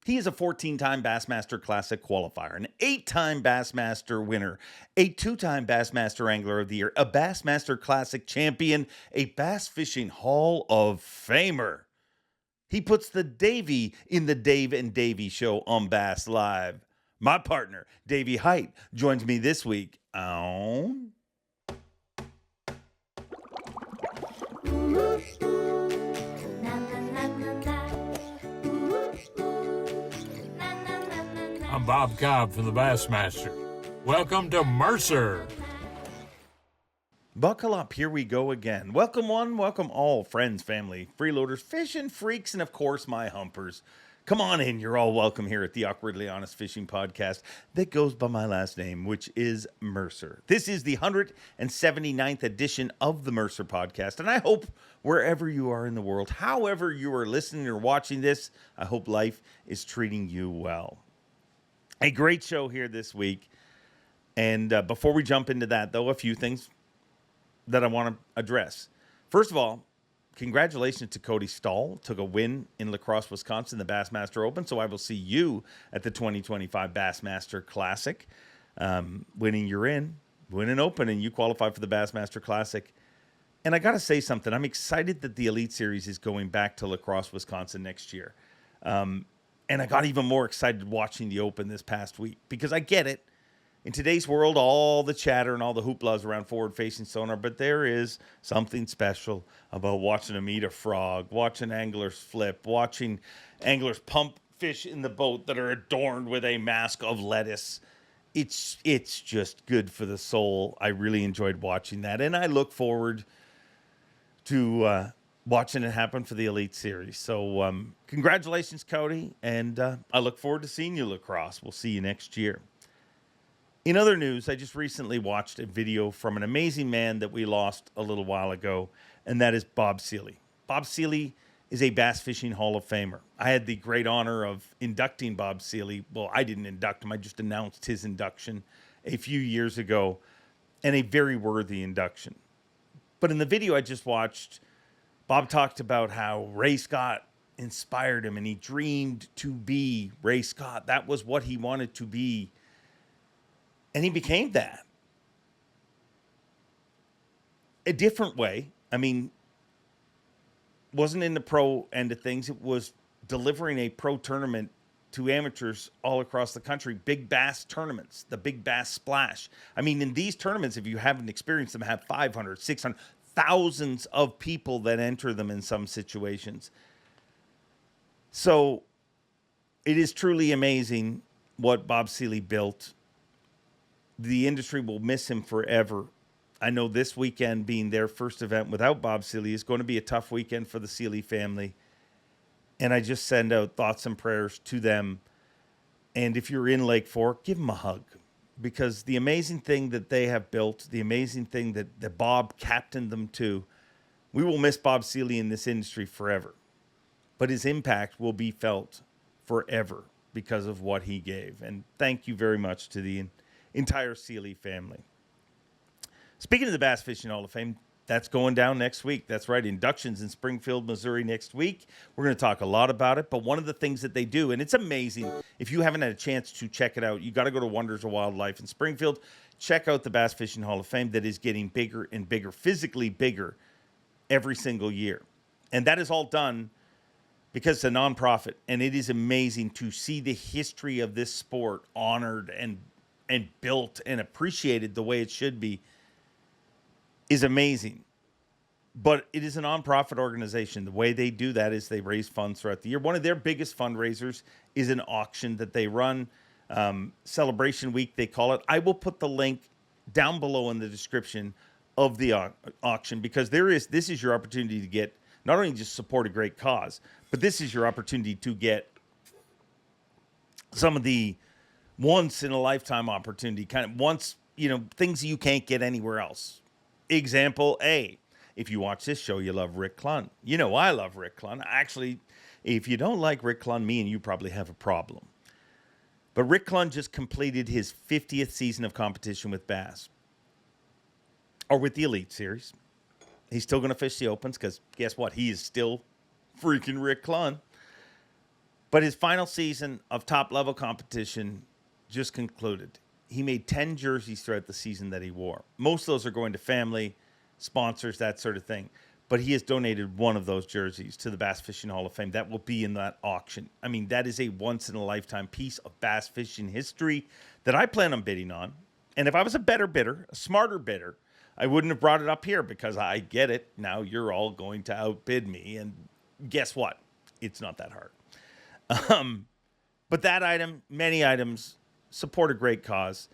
He is a 14-time Bassmaster Classic qualifier, an 8-time Bassmaster winner, a 2-time Bassmaster Angler of the Year, a Bassmaster Classic champion, a Bass Fishing Hall of Famer. He puts the Davy in the Dave and Davy Show on Bass Live. My partner, Davy Hite, joins me this week on... I'm Bob Cobb from the Bassmaster. Welcome to Mercer. Buckle up, here we go again. Welcome one, welcome all, friends, family, freeloaders, fishing freaks, and of course my humpers. Come on in, you're all welcome here at the Awkwardly Honest Fishing Podcast that goes by my last name, which is Mercer. This is the 179th edition of the Mercer Podcast, and I hope wherever you are in the world, however you are listening or watching this, I hope life is treating you well. A great show here this week, and before we jump into that, though, a few things that I want to address. First of all, congratulations to Cody Stahl. Took a win in La Crosse, Wisconsin, the Bassmaster Open. So I will see you at the 2025 Bassmaster Classic. Winning, you're in. Win an Open, and you qualify for the Bassmaster Classic. And I got to say something. I'm excited that the Elite Series is going back to La Crosse, Wisconsin next year. And I got even more excited watching the Open this past week because I get it. In today's world, all the chatter and all the hoopla is around forward-facing sonar, but there is something special about watching them eat a frog, watching anglers flip, watching anglers pump fish in the boat that are adorned with a mask of lettuce. It's just good for the soul. I really enjoyed watching that, and I look forward to watching it happen for the Elite Series. So congratulations, Cody, and I look forward to seeing you, La Crosse. We'll see you next year. In other news, I just recently watched a video from an amazing man that we lost a little while ago, and that is Bob Seeley. Bob Seeley is a Bass Fishing Hall of Famer. I had the great honor of inducting Bob Seeley. Well, I didn't induct him. I just announced his induction a few years ago, and a very worthy induction. But in the video I just watched, Bob talked about how Ray Scott inspired him, and he dreamed to be Ray Scott. That was what he wanted to be. And he became that. A different way. I mean, wasn't in the pro end of things. It was delivering a pro tournament to amateurs all across the country. Big bass tournaments, the Big Bass Splash. I mean, in these tournaments, if you haven't experienced them, have 500, 600, thousands of people that enter them in some situations. So it is truly amazing what Bob Seeley built. The industry will miss him forever. I know this weekend being their first event without Bob Seeley is going to be a tough weekend for the Seeley family. And I just send out thoughts and prayers to them. And if you're in Lake Fork, give them a hug. Because the amazing thing that they have built, the amazing thing that Bob captained them to, we will miss Bob Seeley in this industry forever. But his impact will be felt forever because of what he gave. And thank you very much to the entire Seeley family. Speaking of the Bass Fishing Hall of Fame, that's going down next week. That's right, inductions in Springfield, Missouri next week. We're going to talk a lot about it, but one of the things that they do, and it's amazing, if you haven't had a chance to check it out, you got to go to Wonders of Wildlife in Springfield. Check out the Bass Fishing Hall of Fame that is getting bigger and bigger, physically bigger every single year. And that is all done because it's a nonprofit, and it is amazing to see the history of this sport honored and built and appreciated the way it should be is amazing. But it is a nonprofit organization. The way they do that is they raise funds throughout the year. One of their biggest fundraisers is an auction that they run, Celebration Week, they call it. I will put the link down below in the description of the auction because this is your opportunity to get, not only just support a great cause, but this is your opportunity to get some of the once in a lifetime opportunity, kind of once, things you can't get anywhere else. Example A, if you watch this show, you love Rick Clunn. You know I love Rick Clunn. Actually, if you don't like Rick Clunn, me and you probably have a problem. But Rick Clunn just completed his 50th season of competition with bass. Or with the Elite Series. He's still going to fish the Opens because guess what? He is still freaking Rick Clunn. But his final season of top level competition just concluded. He made 10 jerseys throughout the season that he wore. Most of those are going to family, sponsors, that sort of thing. But he has donated one of those jerseys to the Bass Fishing Hall of Fame. That will be in that auction. I mean, that is a once in a lifetime piece of bass fishing history that I plan on bidding on. And if I was a better bidder, a smarter bidder, I wouldn't have brought it up here because I get it. Now you're all going to outbid me. And guess what? It's not that hard. But that item, many items, support a great cause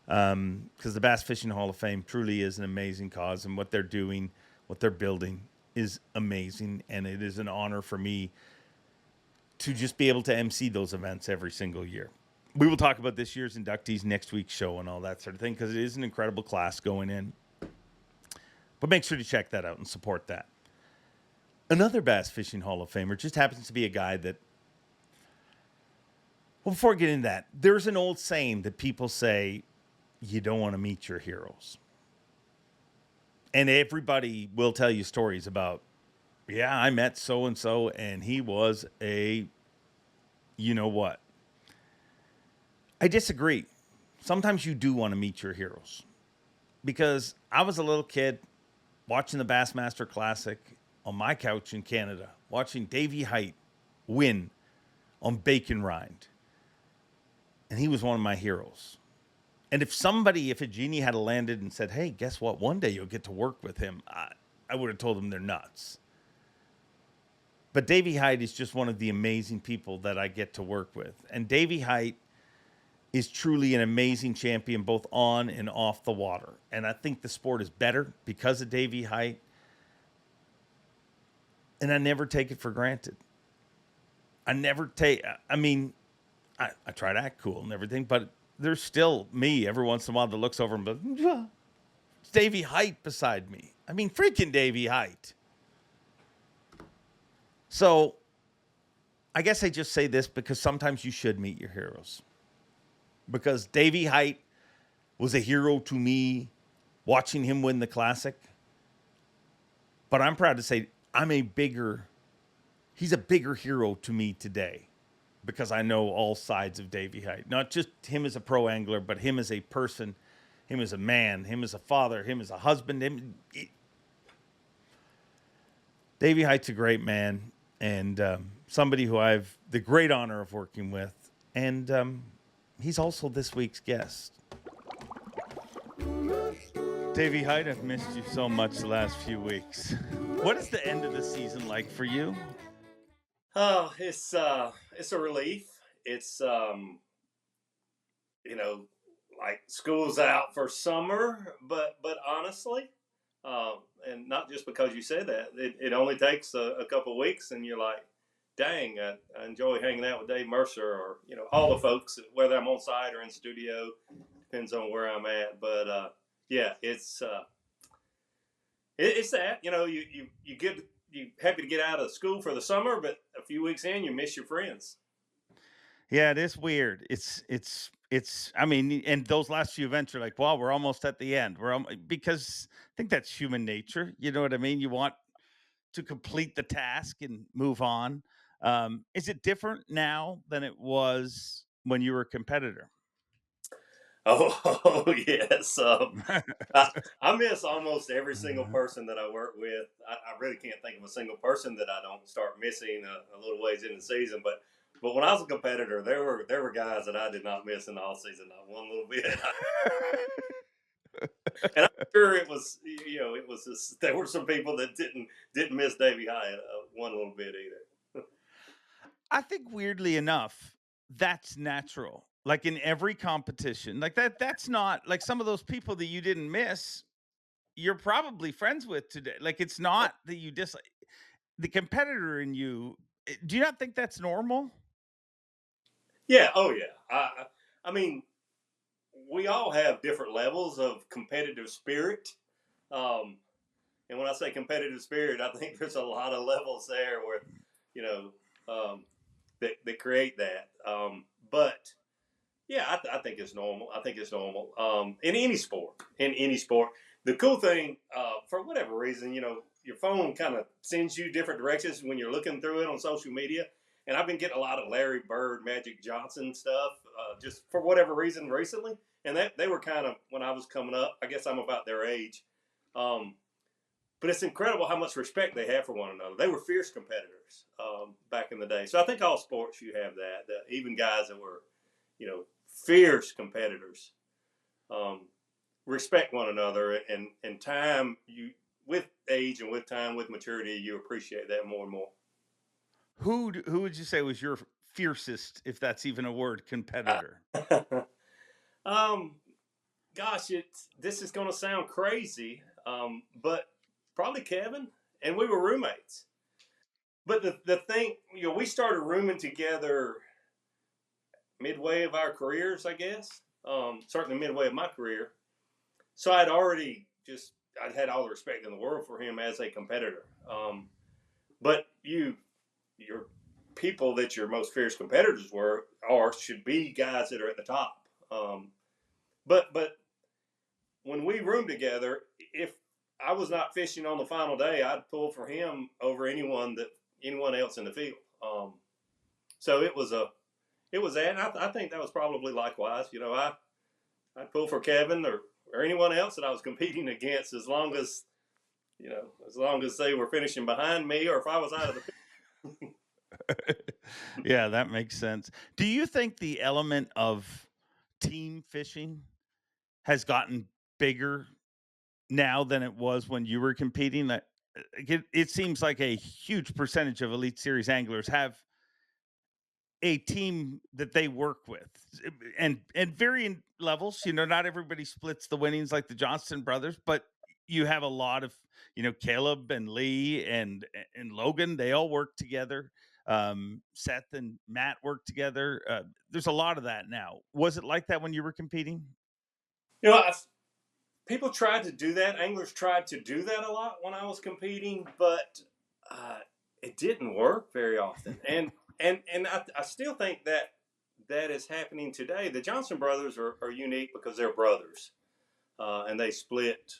because the Bass Fishing Hall of Fame truly is an amazing cause, and what they're doing, what they're building is amazing, and it is an honor for me to just be able to MC those events every single year. We will talk about this year's inductees, next week's show, and all that sort of thing because it is an incredible class going in. But make sure to check that out and support that. Another Bass Fishing Hall of Famer just happens to be a guy that, well, before we get into that, there's an old saying that people say, you don't want to meet your heroes. And everybody will tell you stories about, yeah, I met so-and-so, and he was a you-know-what. I disagree. Sometimes you do want to meet your heroes. Because I was a little kid watching the Bassmaster Classic on my couch in Canada, watching Davy Hite win on Bacon Rind. And he was one of my heroes. And if a genie had landed and said, hey, guess what? One day you'll get to work with him, I would have told them they're nuts. But Davy Hite is just one of the amazing people that I get to work with. And Davy Hite is truly an amazing champion, both on and off the water. And I think the sport is better because of Davy Hite. And I never take it for granted. I try to act cool and everything, but there's still me every once in a while that looks over and goes, it's Davy Hite beside me. I mean, freaking Davy Hite. So I guess I just say this because sometimes you should meet your heroes. Because Davy Hite was a hero to me watching him win the Classic. But I'm proud to say he's a bigger hero to me today. Because I know all sides of Davy Hite. Not just him as a pro angler, but him as a person, him as a man, him as a father, him as a husband. Davy Hite's a great man and somebody who I've the great honor of working with. And he's also this week's guest. Davy Hite, I've missed you so much the last few weeks. What is the end of the season like for you? Oh, it's a relief. It's like school's out for summer, but honestly, and not just because you said that, it only takes a couple of weeks, and you're like, dang, I enjoy hanging out with Dave Mercer, or all the folks, whether I'm on site or in studio, depends on where I'm at. But yeah, it's that you happy to get out of school for the summer, but a few weeks in, you miss your friends. Yeah, it is weird. I mean, and those last few events are like, well, we're almost at the end. Because I think that's human nature. You know what I mean? You want to complete the task and move on. Is it different now than it was when you were a competitor? Oh yes. I miss almost every single person that I work with. I really can't think of a single person that I don't start missing a little ways in the season. But when I was a competitor, there were guys that I did not miss in the off season, not one little bit. And I'm sure it was just, there were some people that didn't miss Davy Hite one little bit either. I think weirdly enough, that's natural. Like in every competition, like that's not like some of those people that you didn't miss, you're probably friends with today. Like it's not that you dislike the competitor in you. Do you not think that's normal? Yeah. Oh yeah. I mean, we all have different levels of competitive spirit. And when I say competitive spirit, I think there's a lot of levels there where, that create that. But yeah, I think it's normal. I think it's normal. In any sport, the cool thing, for whatever reason, your phone kind of sends you different directions when you're looking through it on social media. and I've been getting a lot of Larry Bird, Magic Johnson stuff, just for whatever reason recently. And they were kind of, when I was coming up, I guess I'm about their age. But it's incredible how much respect they have for one another. They were fierce competitors back in the day. So I think all sports you have that even guys that were, fierce competitors respect one another. And time, with age and with time, with maturity, you appreciate that more and more. Who would you say was your fiercest, if that's even a word, competitor? Gosh, this is going to sound crazy, but probably Kevin, and we were roommates. But the thing, we started rooming together midway of our careers, I guess. Certainly midway of my career. So I'd had all the respect in the world for him as a competitor. But your people that your most fierce competitors should be guys that are at the top. But when we roomed together, if I was not fishing on the final day, I'd pull for him over anyone else in the field. So it was that. And I think that was probably likewise. I'd pull for Kevin or anyone else that I was competing against, as long as they were finishing behind me, or if I was out of the field. Yeah, that makes sense. Do you think the element of team fishing has gotten bigger now than it was when you were competing? That it seems like a huge percentage of Elite Series anglers have a team that they work with, and varying levels. Not everybody splits the winnings like the Johnston brothers, but you have a lot of, Caleb and Lee and Logan. They all work together. Seth and Matt work together. There's a lot of that now. Was it like that when you were competing? People tried to do that. Anglers tried to do that a lot when I was competing, but it didn't work very often. And I still think that is happening today. The Johnson brothers are unique because they're brothers, and they split.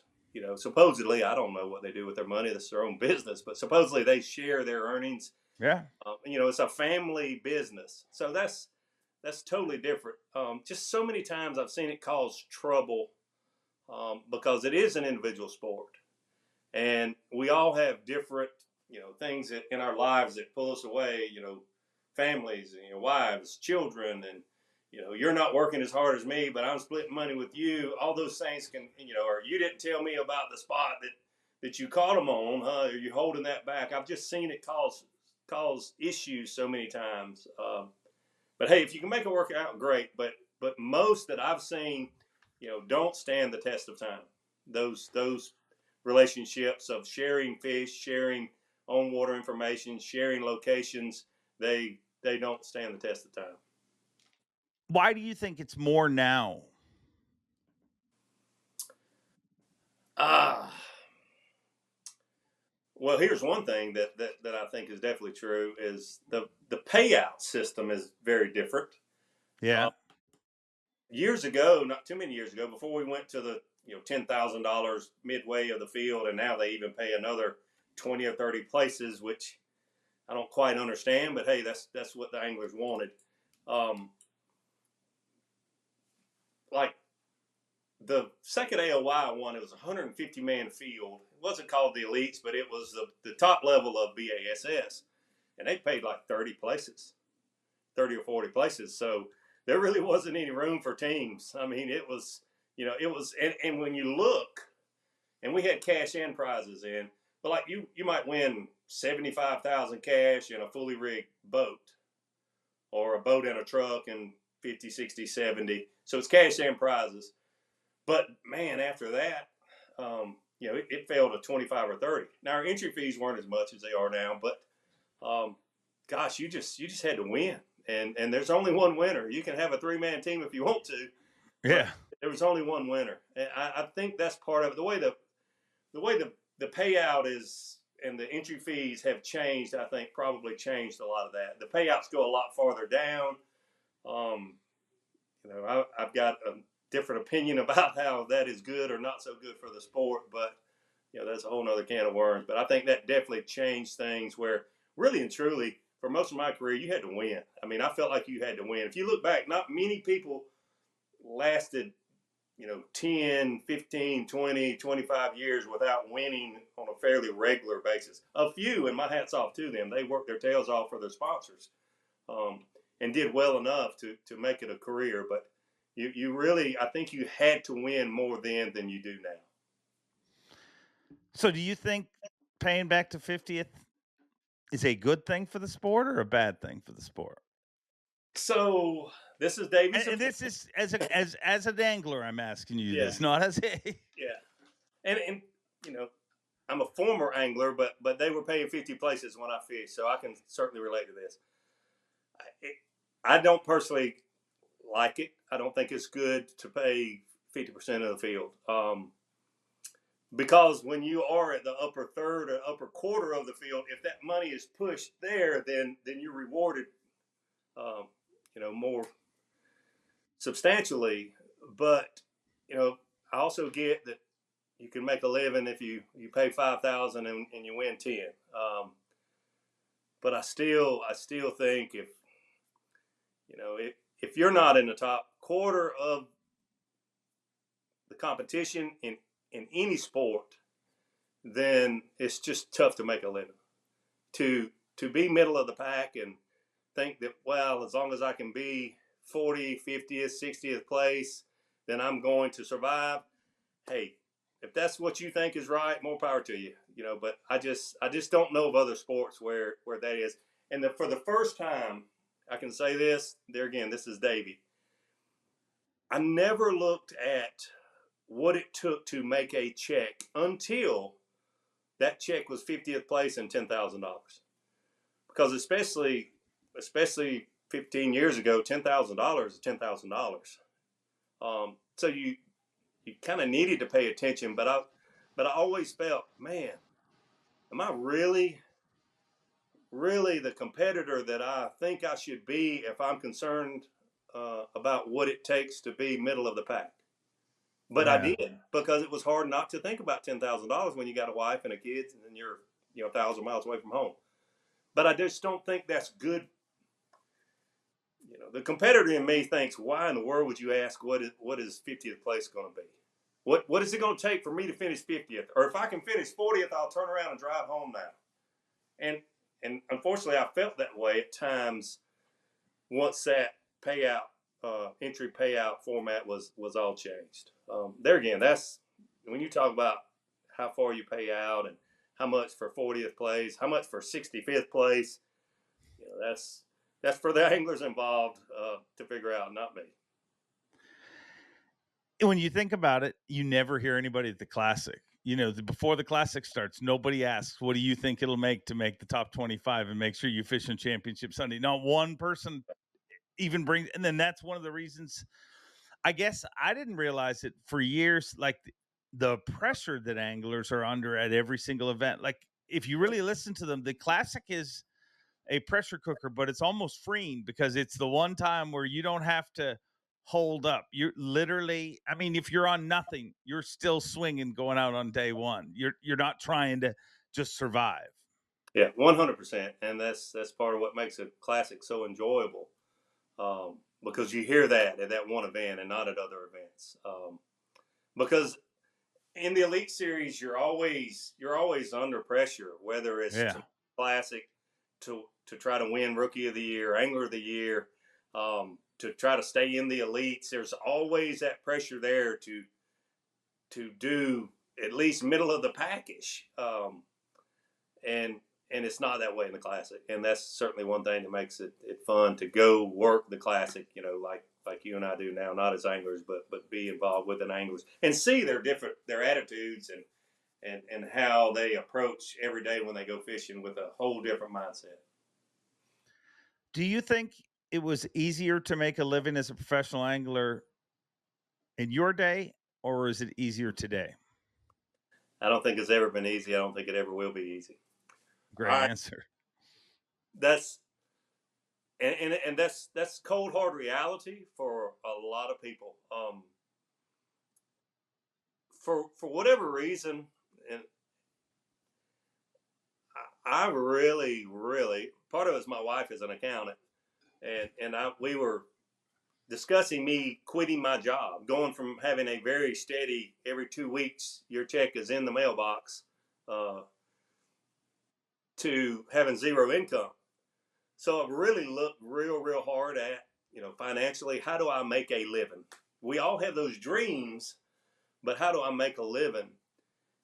Supposedly, I don't know what they do with their money. That's their own business, but supposedly they share their earnings. Yeah. It's a family business, so that's totally different. Just so many times I've seen it cause trouble. Because it is an individual sport, and we all have different, things in our lives that pull us away. Families, wives, children, and you're not working as hard as me, but I'm splitting money with you. All those things can, or you didn't tell me about the spot that you caught them on, huh? Are you holding that back? I've just seen it cause issues so many times. But hey, if you can make it work out, great. But most that I've seen, don't stand the test of time. Those relationships of sharing fish, sharing on water information, sharing locations, they don't stand the test of time. Why do you think it's more now? Well, here's one thing that I think is definitely true is the payout system is very different. Yeah. Years ago, not too many years ago, before we went to the $10,000 midway of the field, and now they even pay another 20 or 30 places, which I don't quite understand. But hey, that's what the anglers wanted. Like the second AOY one, it was a 150-man field. It wasn't called the Elites, but it was the top level of BASS, and they paid like 30 places, 30 or 40 places. So there really wasn't any room for teams. I mean, it was, and when you look, and we had cash and prizes in, but like you might win 75,000 cash in a fully rigged boat, or a boat and a truck and 50, 60, 70. So it's cash and prizes. But man, after that, it fell to 25 or 30. Now our entry fees weren't as much as they are now, but gosh, you just had to win. And there's only one winner. You can have a 3-man team if you want to. Yeah. There was only one winner. And I think that's part of it. The way the payout is and the entry fees have changed, I think probably changed a lot of that. The payouts go a lot farther down. I've got a different opinion about how that is good or not so good for the sport, but that's a whole nother can of worms. But I think that definitely changed things where really and truly for most of my career, you had to win. I mean, I felt like you had to win. If you look back, not many people lasted, 10, 15, 20, 25 years without winning on a fairly regular basis. A few, and my hat's off to them. They worked their tails off for their sponsors, and did well enough to make it a career. But you really, I think you had to win more then than you do now. So do you think paying back to 50th is a good thing for the sport or a bad thing for the sport? So this is Davy's. And this is as an angler, I'm asking you Yeah, this, not as a yeah, and I'm a former angler, but they were paying 50 places when I fished, so I can certainly relate to this. I don't personally like it. I don't think it's good to pay 50% of the field, because when you are at the upper third or upper quarter of the field, if that money is pushed there, then you're rewarded, more substantially. But I also get that you can make a living if you pay 5,000 and you win 10. But I still think if you're not in the top quarter of the competition in any sport, then it's just tough to make a living. To be middle of the pack and think that, well, as long as I can be 40th, 50th, 60th place, then I'm going to survive. Hey, if that's what you think is right, more power to you. But I just don't know of other sports where that is. And for the first time, I can say this. There again, this is Davy. I never looked at what it took to make a check until that check was 50th place and $10,000. Because especially 15 years ago, $10,000 is $10,000. So you kind of needed to pay attention, but I always felt, man, am I really the competitor that I think I should be if I'm concerned about what it takes to be middle of the pack? But I did, because it was hard not to think about $10,000 when you got a wife and a kids and then you're 1,000 miles away from home. But I just don't think that's good. The competitor in me thinks, why in the world would you ask what is 50th place going to be? What is it going to take for me to finish 50th? Or if I can finish 40th, I'll turn around and drive home now. And unfortunately, I felt that way at times once that entry payout format was all changed. There again, that's when you talk about how far you pay out and how much for 40th place, how much for 65th place. That's for the anglers involved to figure out, not me. When you think about it, you never hear anybody at the Classic. Before the Classic starts, nobody asks, what do you think it'll make to make the top 25 and make sure you fish in Championship Sunday? Not one person even brings, and then that's one of the reasons, I guess I didn't realize it for years, like the pressure that anglers are under at every single event. Like if you really listen to them, the Classic is a pressure cooker, but it's almost freeing because it's the one time where you don't have to hold up. You're literally, I mean, if you're on nothing, you're still swinging going out on day one. You're not trying to just survive. Yeah, 100%, and that's part of what makes a Classic so enjoyable, because you hear that at that one event and not at other events. Because in the Elite Series, you're always under pressure, whether it's to Classic, to try to win Rookie of the Year, Angler of the Year, to try to stay in the elites. There's always that pressure there to do at least middle of the package, and it's not that way in the Classic, and that's certainly one thing that makes it fun to go work the Classic. Like you and I do now, not as anglers, but be involved with an anglers and see their attitudes and how they approach every day when they go fishing with a whole different mindset. Do you think it was easier to make a living as a professional angler in your day, or is it easier today? I don't think it's ever been easy. I don't think it ever will be easy. Great answer. That's and that's cold hard reality for a lot of people. For whatever reason, and I really part of it's my wife is an accountant, and we were discussing me quitting my job, going from having a very steady every 2 weeks your check is in the mailbox, to having zero income. So I've really looked real hard at, financially, how do I make a living? We all have those dreams, but how do I make a living?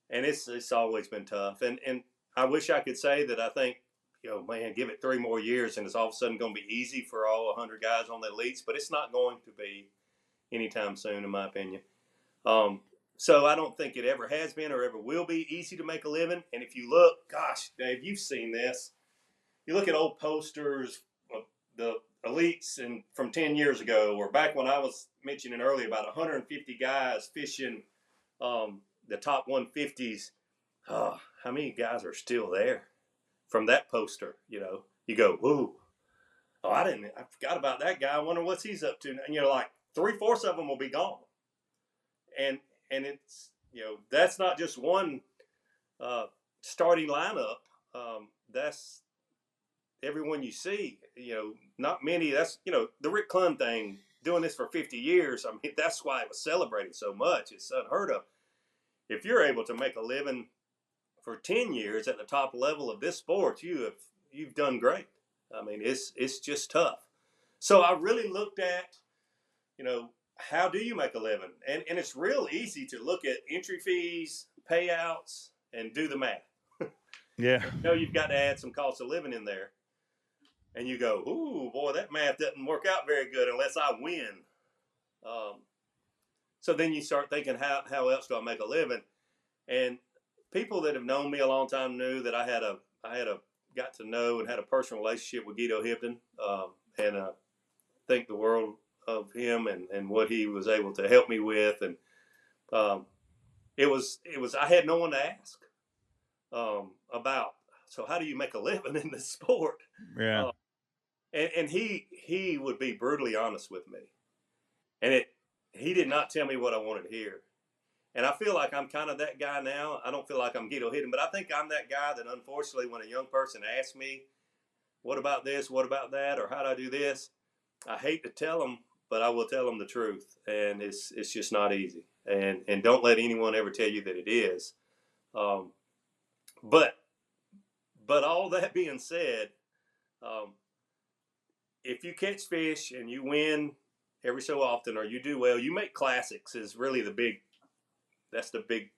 And it's always been tough. And I wish I could say that I think, man, give it 3 more years and it's all of a sudden going to be easy for all 100 guys on the elites, but it's not going to be anytime soon, in my opinion. So I don't think it ever has been or ever will be easy to make a living. And if you look, gosh, Dave, you've seen this. You look at old posters of the elites from 10 years ago, or back when I was mentioning earlier about 150 guys fishing the top 150s. How many guys are still there from that poster? You go, whoa, I forgot about that guy. I wonder what he's up to. And like 3/4 of them will be gone. And it's, that's not just one starting lineup. That's everyone you see, not many. That's, the Rick Clunn thing, doing this for 50 years. I mean, that's why it was celebrated so much. It's unheard of. If you're able to make a living for 10 years at the top level of this sport, you've done great. I mean, it's just tough. So I really looked at, how do you make a living? And it's real easy to look at entry fees, payouts, and do the math. Yeah. You've got to add some cost of living in there. And you go, ooh, boy, that math doesn't work out very good unless I win. So then you start thinking, how else do I make a living? And people that have known me a long time knew that I got to know and had a personal relationship with Guido Hibden, and think the world of him and what he was able to help me with. And it was I had no one to ask about. So how do you make a living in this sport? Yeah. And he would be brutally honest with me, and he did not tell me what I wanted to hear. And I feel like I'm kind of that guy now. I don't feel like I'm Guido Hidden, but I think I'm that guy that, unfortunately, when a young person asks me, what about this, what about that, or how do I do this, I hate to tell them, but I will tell them the truth. And it's just not easy. And don't let anyone ever tell you that it is. But all that being said, if you catch fish and you win every so often, or you do well, you make classics is really that's the big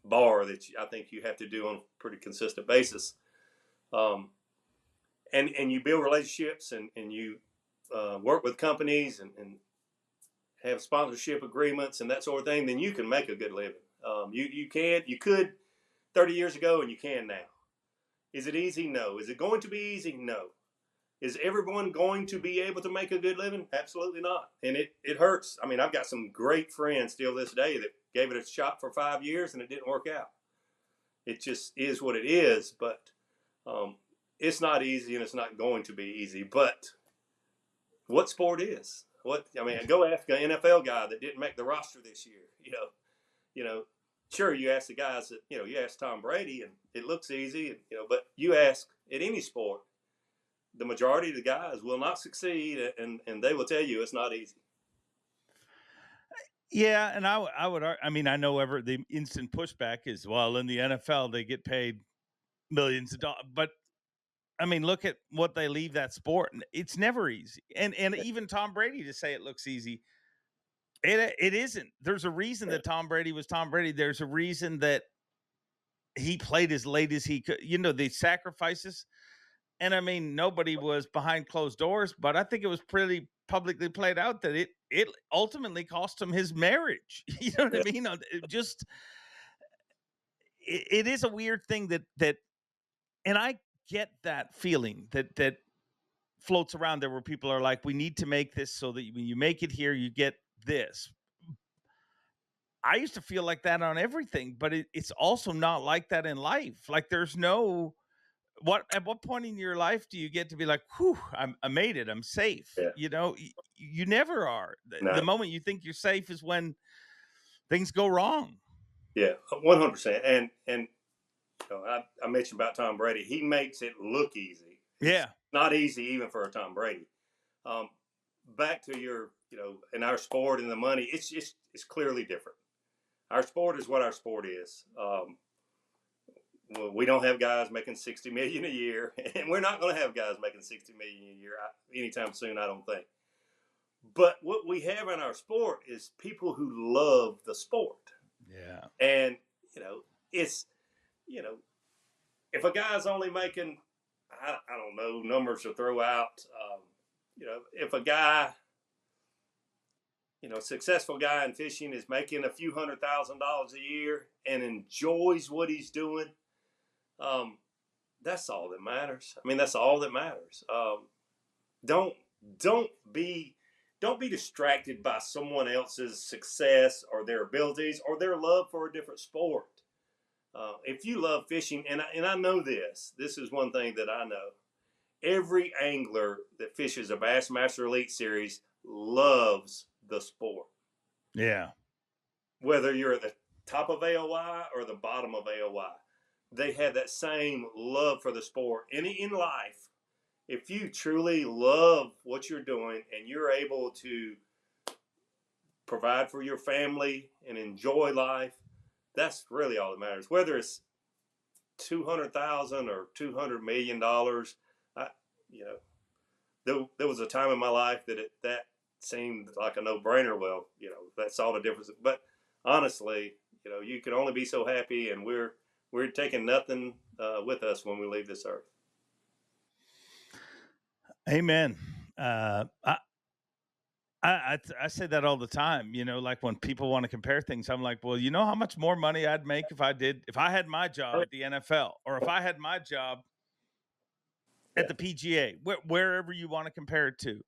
bar that I think you have to do on a pretty consistent basis. And you build relationships and you work with companies and have sponsorship agreements and that sort of thing, then you can make a good living. You could 30 years ago, and you can now. Is it easy? No. Is it going to be easy? No. Is everyone going to be able to make a good living? Absolutely not. And it hurts. I mean, I've got some great friends still this day that gave it a shot for 5 years and it didn't work out. It just is what it is. But it's not easy, and it's not going to be easy. But what sport is? Go ask an NFL guy that didn't make the roster this year. Sure, you ask the guys that, you ask Tom Brady and it looks easy, but you ask at any sport, the majority of the guys will not succeed, and they will tell you it's not easy. Yeah, and I would. I mean, I know the instant pushback is, well, in the NFL they get paid millions of dollars, but I mean, look at what they leave that sport. It's never easy, and even Tom Brady to say it looks easy, it isn't. There's a reason that Tom Brady was Tom Brady. There's a reason that he played as late as he could. The sacrifices. And I mean, nobody was behind closed doors, but I think it was pretty publicly played out that it ultimately cost him his marriage. You know what I mean? It is a weird thing that, and I get that feeling that floats around there where people are like, we need to make this so that when you make it here, you get this. I used to feel like that on everything, but it's also not like that in life. Like there's no. At what point in your life do you get to be like, whew, I made it, I'm safe? Yeah. You never are. No. The moment you think you're safe is when things go wrong. Yeah, 100%. And I mentioned about Tom Brady. He makes it look easy. Yeah. not easy even for a Tom Brady. Back to your, in our sport and the money, it's clearly different. Our sport is what our sport is. Well, we don't have guys making $60 million a year, and we're not going to have guys making $60 million a year anytime soon, I don't think. But what we have in our sport is people who love the sport. Yeah. And, it's, if a guy's only making, I don't know, numbers to throw out, if a guy, a successful guy in fishing is making a few $100,000 a year and enjoys what he's doing, that's all that matters. I mean, that's all that matters. Don't be distracted by someone else's success or their abilities or their love for a different sport. If you love fishing, and I know this is one thing that I know. Every angler that fishes a Bassmaster Elite Series loves the sport. Yeah. Whether you're at the top of AOI or the bottom of AOI, they have that same love for the sport. And in life, if you truly love what you're doing and you're able to provide for your family and enjoy life, that's really all that matters. Whether it's $200,000 or $200 million, there was a time in my life that seemed like a no-brainer. Well, that's all the difference. But honestly, you can only be so happy, and we're taking nothing with us when we leave this earth. Amen. I say that all the time, like when people want to compare things, I'm like, well, you know how much more money I'd make if I had my job at the NFL, or if I had my job at the PGA, wherever you want to compare it to.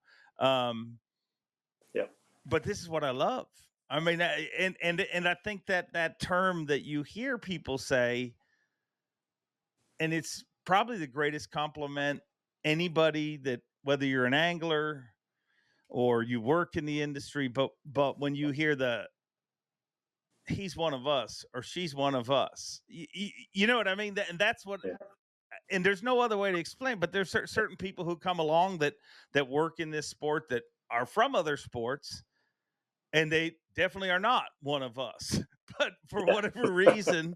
But this is what I love. I mean, and I think that term that you hear people say, and it's probably the greatest compliment anybody that, whether you're an angler or you work in the industry, but when you hear he's one of us or she's one of us, you know what I mean? And that's what, and there's no other way to explain, but there's certain people who come along that work in this sport that are from other sports, and they definitely are not one of us, but for whatever reason,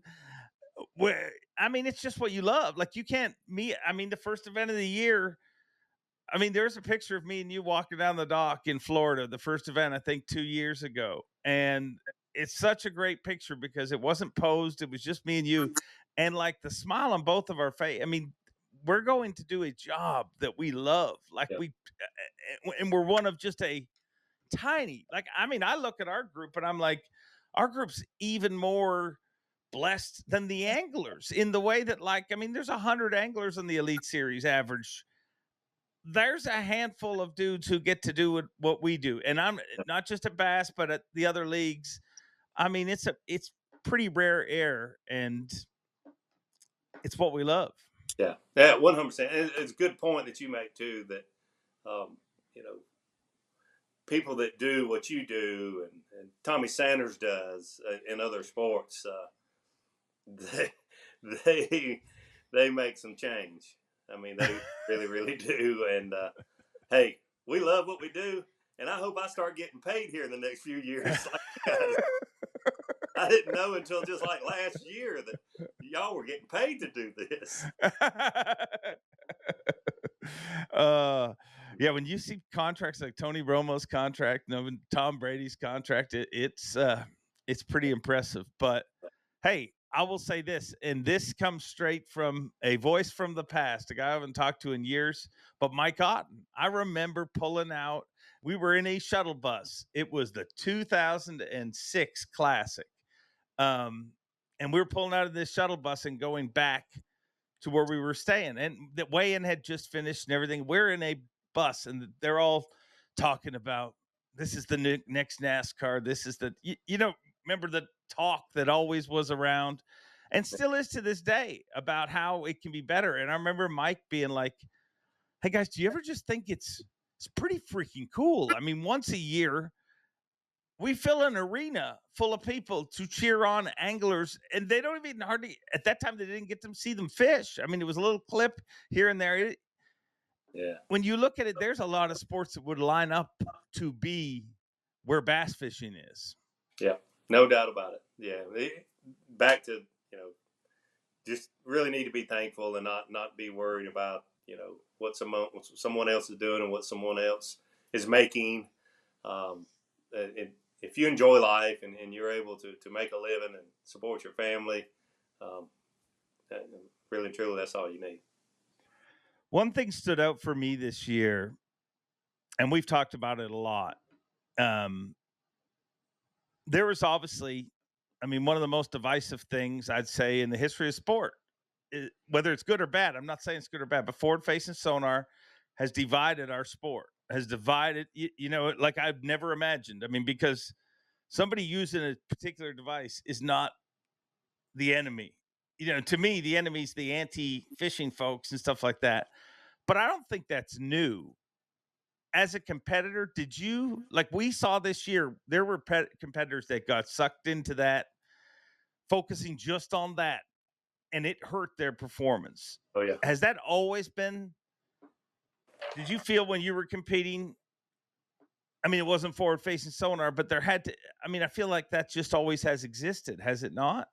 it's just what you love. Like, you can't the first event of the year, there's a picture of me and you walking down the dock in Florida, the first event, I think 2 years ago. And it's such a great picture because it wasn't posed. It was just me and you. And like the smile on both of our face. We're going to do a job that we love. And we're one of just a tiny, I look at our group and I'm like, our group's even more blessed than the anglers in the way that, there's 100 anglers in the Elite Series average. There's a handful of dudes who get to do what we do. And I'm not just at Bass, but at the other leagues. It's pretty rare air, and it's what we love. Yeah, 100%. It's a good point that you make too, that, people that do what you do and Tommy Sanders does in other sports, they make some change. They really, really do. And hey, we love what we do, and I hope I start getting paid here in the next few years. I didn't know until just like last year that y'all were getting paid to do this. Yeah, when you see contracts like Tony Romo's contract, Tom Brady's contract, it's pretty impressive. But hey, I will say this, and this comes straight from a voice from the past, a guy I haven't talked to in years, but Mike Otten. I remember pulling out, we were in a shuttle bus. It was the 2006 Classic. And we were pulling out of this shuttle bus and going back to where we were staying. And the weigh-in had just finished and everything. We're in a bus, and they're all talking about, this is the next NASCAR. This is the, remember the talk that always was around and still is to this day about how it can be better. And I remember Mike being like, hey guys, do you ever just think it's pretty freaking cool? Once a year we fill an arena full of people to cheer on anglers, and they don't even hardly, at that time, they didn't get to see them fish. It was a little clip here and there. Yeah. When you look at it, there's a lot of sports that would line up to be where bass fishing is. Yeah. No doubt about it. Yeah. Back to, just really need to be thankful and not be worried about, what someone else is doing and what someone else is making. Um, if you enjoy life and you're able to make a living and support your family, um, really, truly, that's all you need. One thing stood out for me this year, and we've talked about it a lot. There was obviously, one of the most divisive things I'd say in the history of sport, whether it's good or bad. I'm not saying it's good or bad, but forward-facing sonar has divided our sport, has divided, like I've never imagined. Because somebody using a particular device is not the enemy. To me, the enemy's the anti-fishing folks and stuff like that. But I don't think that's new. As a competitor, did you, like we saw this year, there were competitors that got sucked into that, focusing just on that, and it hurt their performance. Oh yeah. Has that always been? Did you feel when you were competing? It wasn't forward facing sonar, but there had to. I feel like that just always has existed, has it not?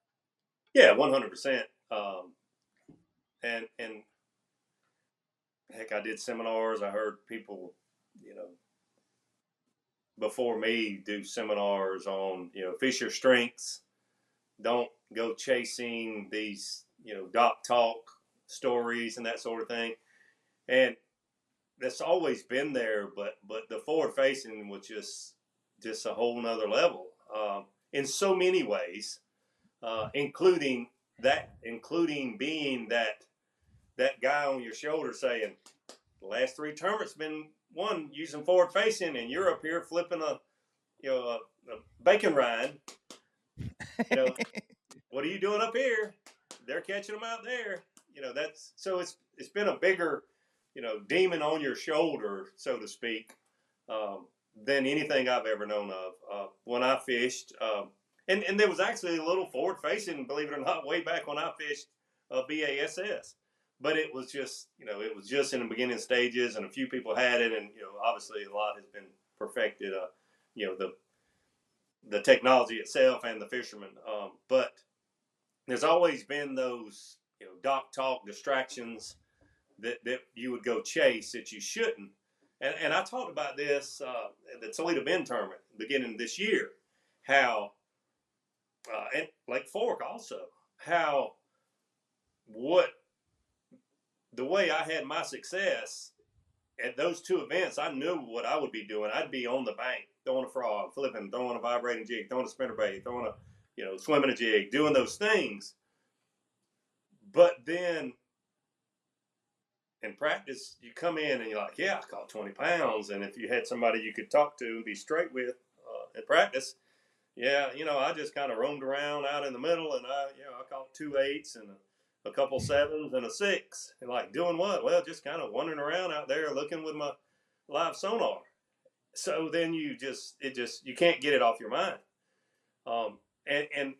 Yeah, 100%. And heck, I did seminars. I heard people, before me do seminars on, fish your strengths. Don't go chasing these, dock talk stories and that sort of thing. And that's always been there, but the forward facing was just a whole nother level in so many ways, including being that guy on your shoulder saying the last 3 tournaments been won using forward facing, and you're up here flipping a bacon rind. What are you doing up here? They're catching them out there. That's so it's been a bigger, demon on your shoulder, so to speak, than anything I've ever known of. When I fished, and there was actually a little forward facing, believe it or not, way back when I fished BASS. But it was just, in the beginning stages, and a few people had it, and obviously a lot has been perfected. The technology itself and the fishermen, but there's always been those, dock talk distractions that you would go chase that you shouldn't. And I talked about this at the Toledo Bend tournament beginning this year, how and Lake Fork also, how the way I had my success at those 2 events, I knew what I would be doing. I'd be on the bank, throwing a frog, flipping, throwing a vibrating jig, throwing a spinnerbait, throwing a, swimming a jig, doing those things. But then in practice, you come in and you're like, yeah, I caught 20 pounds. And if you had somebody you could talk to and be straight with in practice, yeah, I just kind of roamed around out in the middle, and I caught 2 8s and a couple 7s and a 6. And like, doing what? Well, just kind of wandering around out there looking with my live sonar. So then you can't get it off your mind. And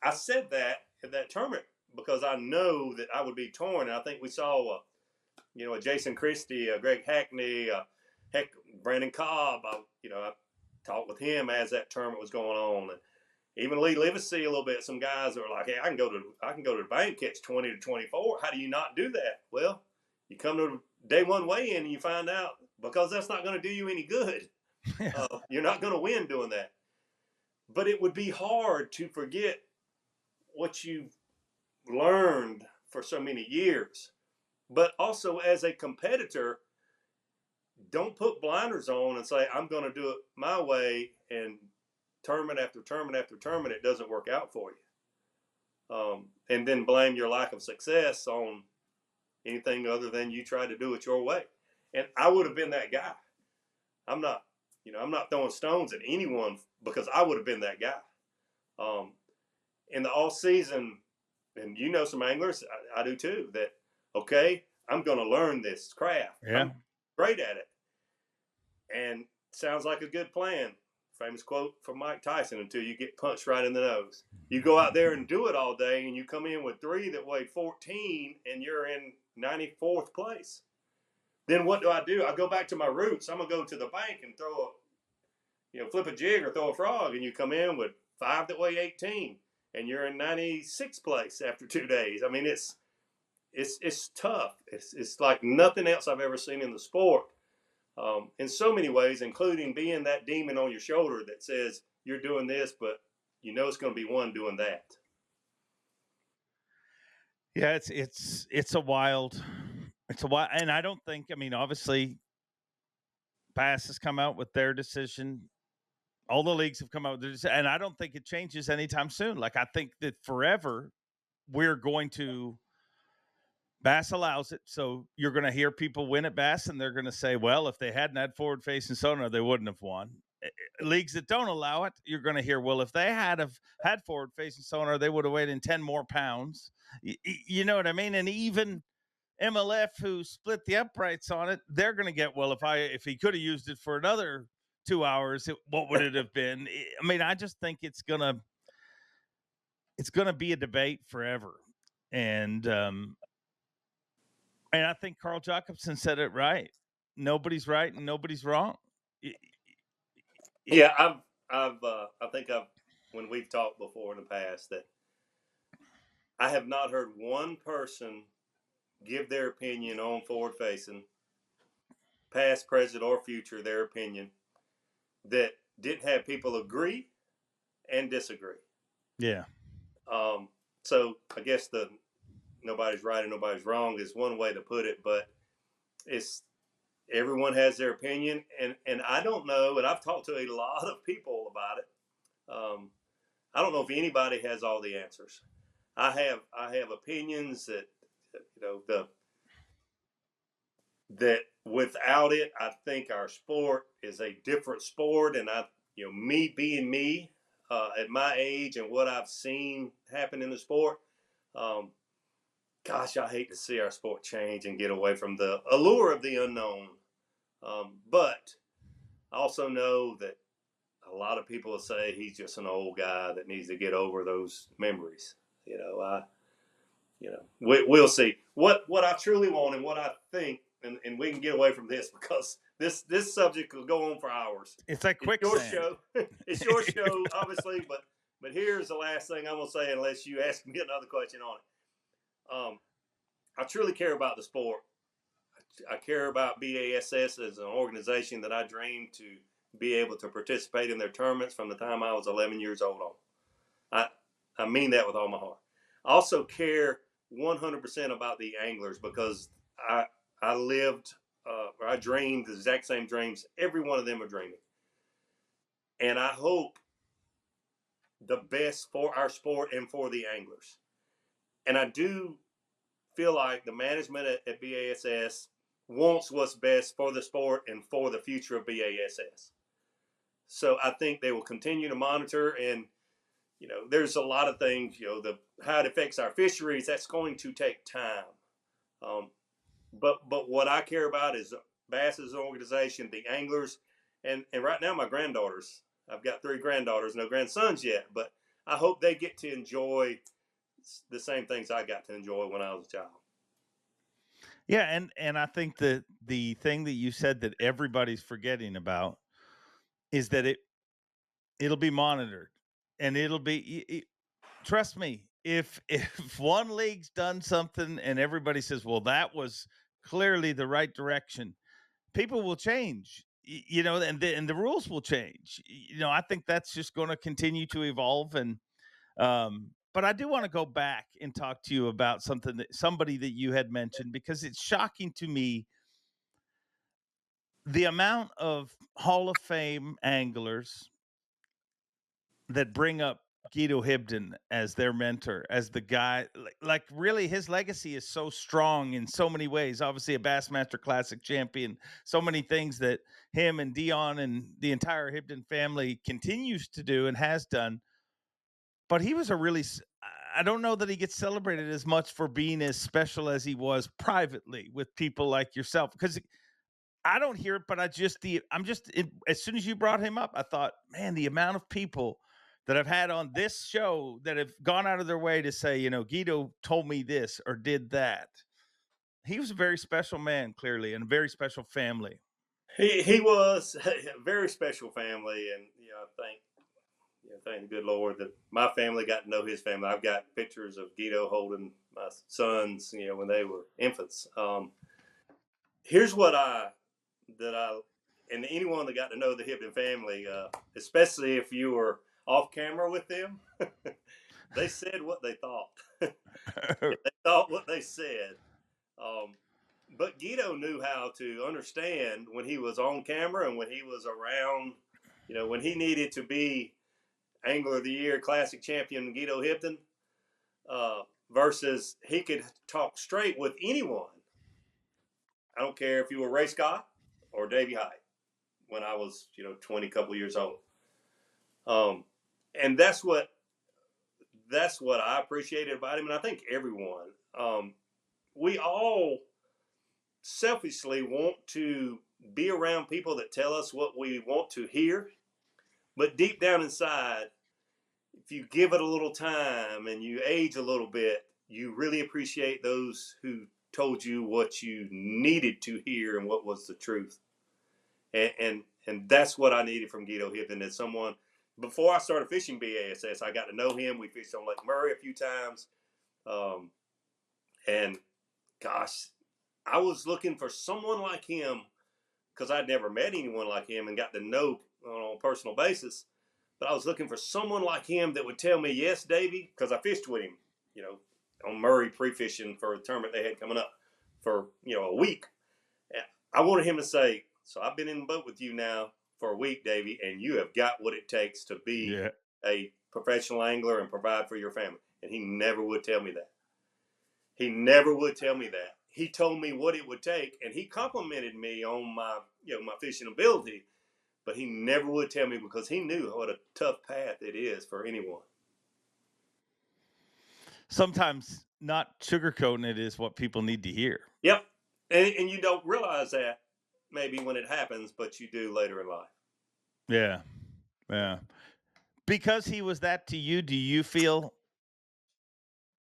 I said that at that tournament because I know that I would be torn. And I think we saw, a Jason Christie, a Greg Hackney, Brandon Cobb. I talked with him as that tournament was going on, and even Lee Livesey a little bit. Some guys are like, hey, I can go to the bank, catch 20 to 24. How do you not do that? Well, you come to day 1 weigh-in and you find out, because that's not going to do you any good. You're not going to win doing that. But it would be hard to forget what you've learned for so many years. But also as a competitor, don't put blinders on and say, I'm going to do it my way, and tournament after tournament after tournament, it doesn't work out for you. And then blame your lack of success on anything other than you tried to do it your way. And I would have been that guy. I'm not throwing stones at anyone, because I would have been that guy. In the off season, and some anglers, I do too, that, okay, I'm going to learn this craft. Yeah. I'm great at it. And sounds like a good plan. Famous quote from Mike Tyson, until you get punched right in the nose. You go out there and do it all day, and you come in with 3 that weighed 14, and you're in 94th place. then what do? I go back to my roots. I'm gonna go to the bank and flip a jig or throw a frog, and you come in with 5 that weigh 18, and you're in 96th place after 2 days. I mean, it's tough. It's like nothing else I've ever seen in the sport, in so many ways, including being that demon on your shoulder that says you're doing this, but it's going to be one doing that. Yeah, it's a wild, and I don't think. I mean, obviously, Bass has come out with their decision. All the leagues have come out with their decision, and I don't think it changes anytime soon. Like, I think that forever we're going to. Bass allows it, so you're going to hear people win at Bass, and they're going to say, "Well, if they hadn't had forward-facing sonar, they wouldn't have won." Leagues that don't allow it, you're going to hear, "Well, if they had forward-facing sonar, they would have weighed in 10 more pounds." You know what I mean? And even MLF, who split the uprights on it, they're going to get, "Well, if he could have used it for another 2 hours, what would it have been?" I mean, I just think it's gonna be a debate forever, and I think Carl Jacobson said it right. Nobody's right and nobody's wrong. Yeah, I think when we've talked before in the past, that I have not heard one person give their opinion on forward facing, past, present, or future, their opinion, that didn't have people agree and disagree. Yeah. So I guess the nobody's right and nobody's wrong is one way to put it, but it's everyone has their opinion, and I don't know, and I've talked to a lot of people about it. I don't know if anybody has all the answers. I have opinions that that without it, I think our sport is a different sport, and me being me, at my age and what I've seen happen in the sport, gosh, I hate to see our sport change and get away from the allure of the unknown. But I also know that a lot of people will say he's just an old guy that needs to get over those memories. We'll see. What I truly want and what I think, and we can get away from this because this subject will go on for hours. It's like quicksand. It's your show. It's your show, obviously, but here's the last thing I'm gonna say, unless you ask me another question on it. I truly care about the sport. I care about BASS as an organization that I dreamed to be able to participate in their tournaments from the time I was 11 years old on. I mean that with all my heart. I also care 100% about the anglers because I lived, or I dreamed the exact same dreams every one of them are dreaming. And I hope the best for our sport and for the anglers. And I do feel like the management at BASS wants what's best for the sport and for the future of BASS. So I think they will continue to monitor, and there's a lot of things, how it affects our fisheries. That's going to take time. But what I care about is Bass as an organization, the anglers, and right now my granddaughters. I've got 3 granddaughters, no grandsons yet, but I hope they get to enjoy the same things I got to enjoy when I was a child. Yeah, and I think that the thing that you said that everybody's forgetting about is that it'll be monitored, and it'll be trust me, if one league's done something and everybody says, "Well, that was clearly the right direction," people will change. And the rules will change. I think that's just going to continue to evolve, and but I do want to go back and talk to you about somebody that you had mentioned, because it's shocking to me the amount of Hall of Fame anglers that bring up Guido Hibden as their mentor, as the guy, like really his legacy is so strong in so many ways. Obviously a Bassmaster Classic champion, so many things that him and Dion and the entire Hibden family continues to do and has done. But he was I don't know that he gets celebrated as much for being as special as he was privately with people like yourself, because I don't hear it, but as soon as you brought him up, I thought, man, the amount of people that I've had on this show that have gone out of their way to say, Guido told me this or did that. He was a very special man, clearly, and a very special family. He was a very special family, and thank the good Lord that my family got to know his family. I've got pictures of Guido holding my sons, when they were infants. Here's what and anyone that got to know the Hibden family, especially if you were off camera with them, they said what they thought. They thought what they said. But Guido knew how to understand when he was on camera and when he was around, when he needed to be Angler of the Year Classic champion Guido Hibden, versus he could talk straight with anyone. I don't care if you were Ray Scott or Davy Hite when I was, 20 couple years old. And that's what I appreciated about him. And I think everyone, we all selfishly want to be around people that tell us what we want to hear. But deep down inside, if you give it a little time and you age a little bit, you really appreciate those who told you what you needed to hear and what was the truth. And that's what I needed from Guido Hibden, as someone. Before I started fishing BASS, I got to know him. We fished on Lake Murray a few times. And gosh, I was looking for someone like him because I'd never met anyone like him and got to know on a personal basis. But I was looking for someone like him that would tell me, yes, Davey, because I fished with him, on Murray pre-fishing for a tournament they had coming up for, a week. And I wanted him to say, so I've been in the boat with you now for a week, Davey, and you have got what it takes to be a professional angler and provide for your family. And he never would tell me that. He never would tell me that. He told me what it would take, and he complimented me on my, my fishing ability, but he never would tell me because he knew what a tough path it is for anyone. Sometimes not sugarcoating it is what people need to hear. Yep. And you don't realize that maybe when it happens, but you do later in life. Yeah. Yeah. Because he was that to you, do you feel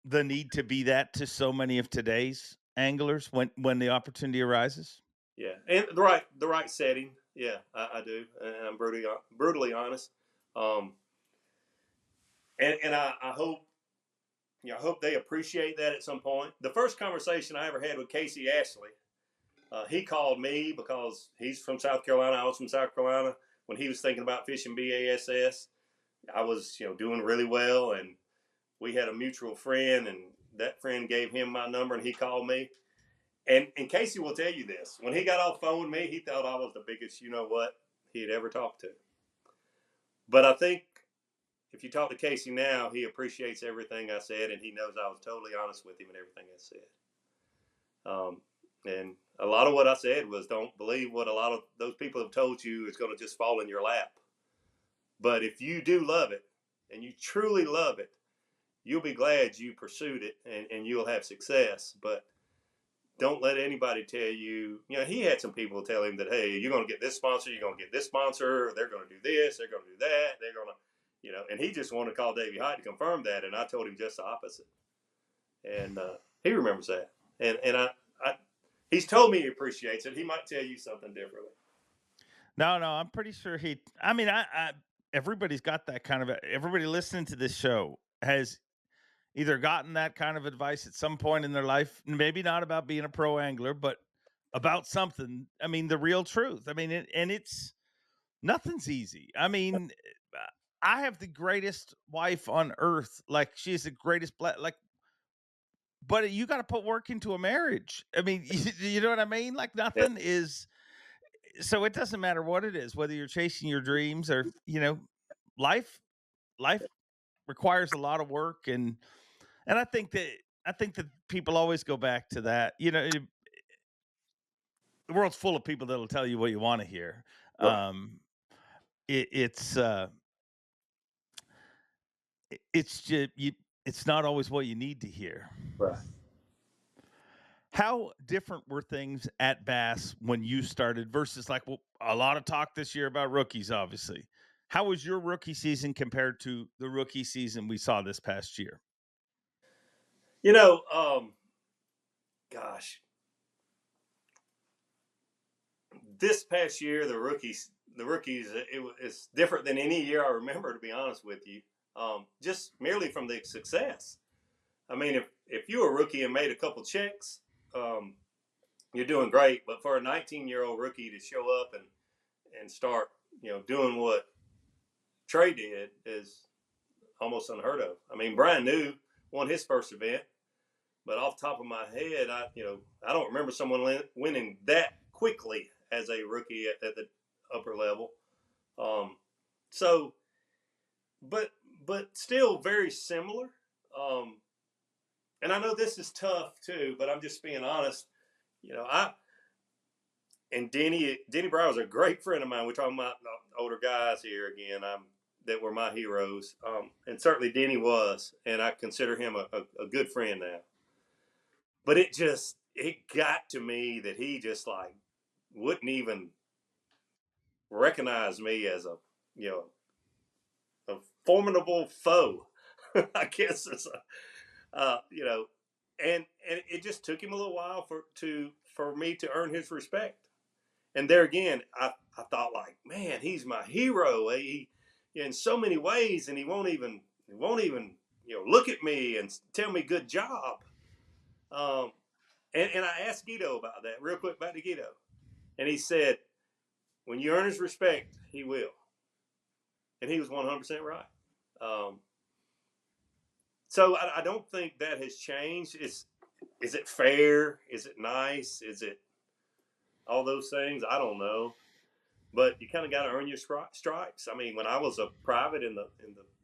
the need to be that to so many of today's anglers when the opportunity arises? Yeah. And the right setting. Yeah, I do. And I'm brutally honest. And I hope, I hope they appreciate that at some point. The first conversation I ever had with Casey Ashley, he called me because he's from South Carolina. I was from South Carolina. When he was thinking about fishing BASS, I was, doing really well. And we had a mutual friend, and that friend gave him my number, and he called me. And Casey will tell you this. When he got off the phone with me, he thought I was the biggest you-know-what he had ever talked to. But I think if you talk to Casey now, he appreciates everything I said, and he knows I was totally honest with him in everything I said. And a lot of what I said was, don't believe what a lot of those people have told you is going to just fall in your lap. But if you do love it, and you truly love it, you'll be glad you pursued it, and you'll have success. But don't let anybody tell you, he had some people tell him that, hey, you're going to get this sponsor, you're going to get this sponsor, they're going to do this, they're going to do that, they're going to, and he just wanted to call Davy Hite to confirm that, and I told him just the opposite. And he remembers that. And I he's told me he appreciates it. He might tell you something differently. No, I'm pretty sure everybody's got that kind of, everybody listening to this show has either gotten that kind of advice at some point in their life, maybe not about being a pro angler, but about something. I mean, the real truth. I mean, it's nothing's easy. I mean, I have the greatest wife on earth. Like, she's the greatest, but you got to put work into a marriage. I mean, you know what I mean? Like, nothing is, so it doesn't matter what it is, whether you're chasing your dreams or, life requires a lot of work. And I think that people always go back to that. The world's full of people that'll tell you what you want to hear. Right. It's just it's not always what you need to hear. Right. How different were things at Bass when you started versus a lot of talk this year about rookies, obviously. How was your rookie season compared to the rookie season we saw this past year? Gosh, this past year, the rookies, it's different than any year I remember, to be honest with you. Just merely from the success. I mean, if you're a rookie and made a couple checks, you're doing great. But for a 19-year-old rookie to show up and start, doing what Trey did is almost unheard of. I mean, Brian New won his first event, but off the top of my head, I don't remember someone winning that quickly as a rookie at the upper level. But still very similar. And I know this is tough too, but I'm just being honest. And Denny Brower is a great friend of mine. We're talking about older guys here again. That were my heroes, and certainly Denny was, and I consider him a good friend now. But it got to me that he just like wouldn't even recognize me as a formidable foe. I guess it's and it just took him a little while for me to earn his respect. And there again, I thought like, man, he's my hero. In so many ways, and he won't even look at me and tell me good job. And I asked Guido about that real quick, back to Guido, and he said, when you earn his respect, he will. And he was 100% right. So I don't think that has changed. Is it fair? Is it nice? Is it all those things? I don't know. But you kind of got to earn your stripes. I mean, when I was a private in the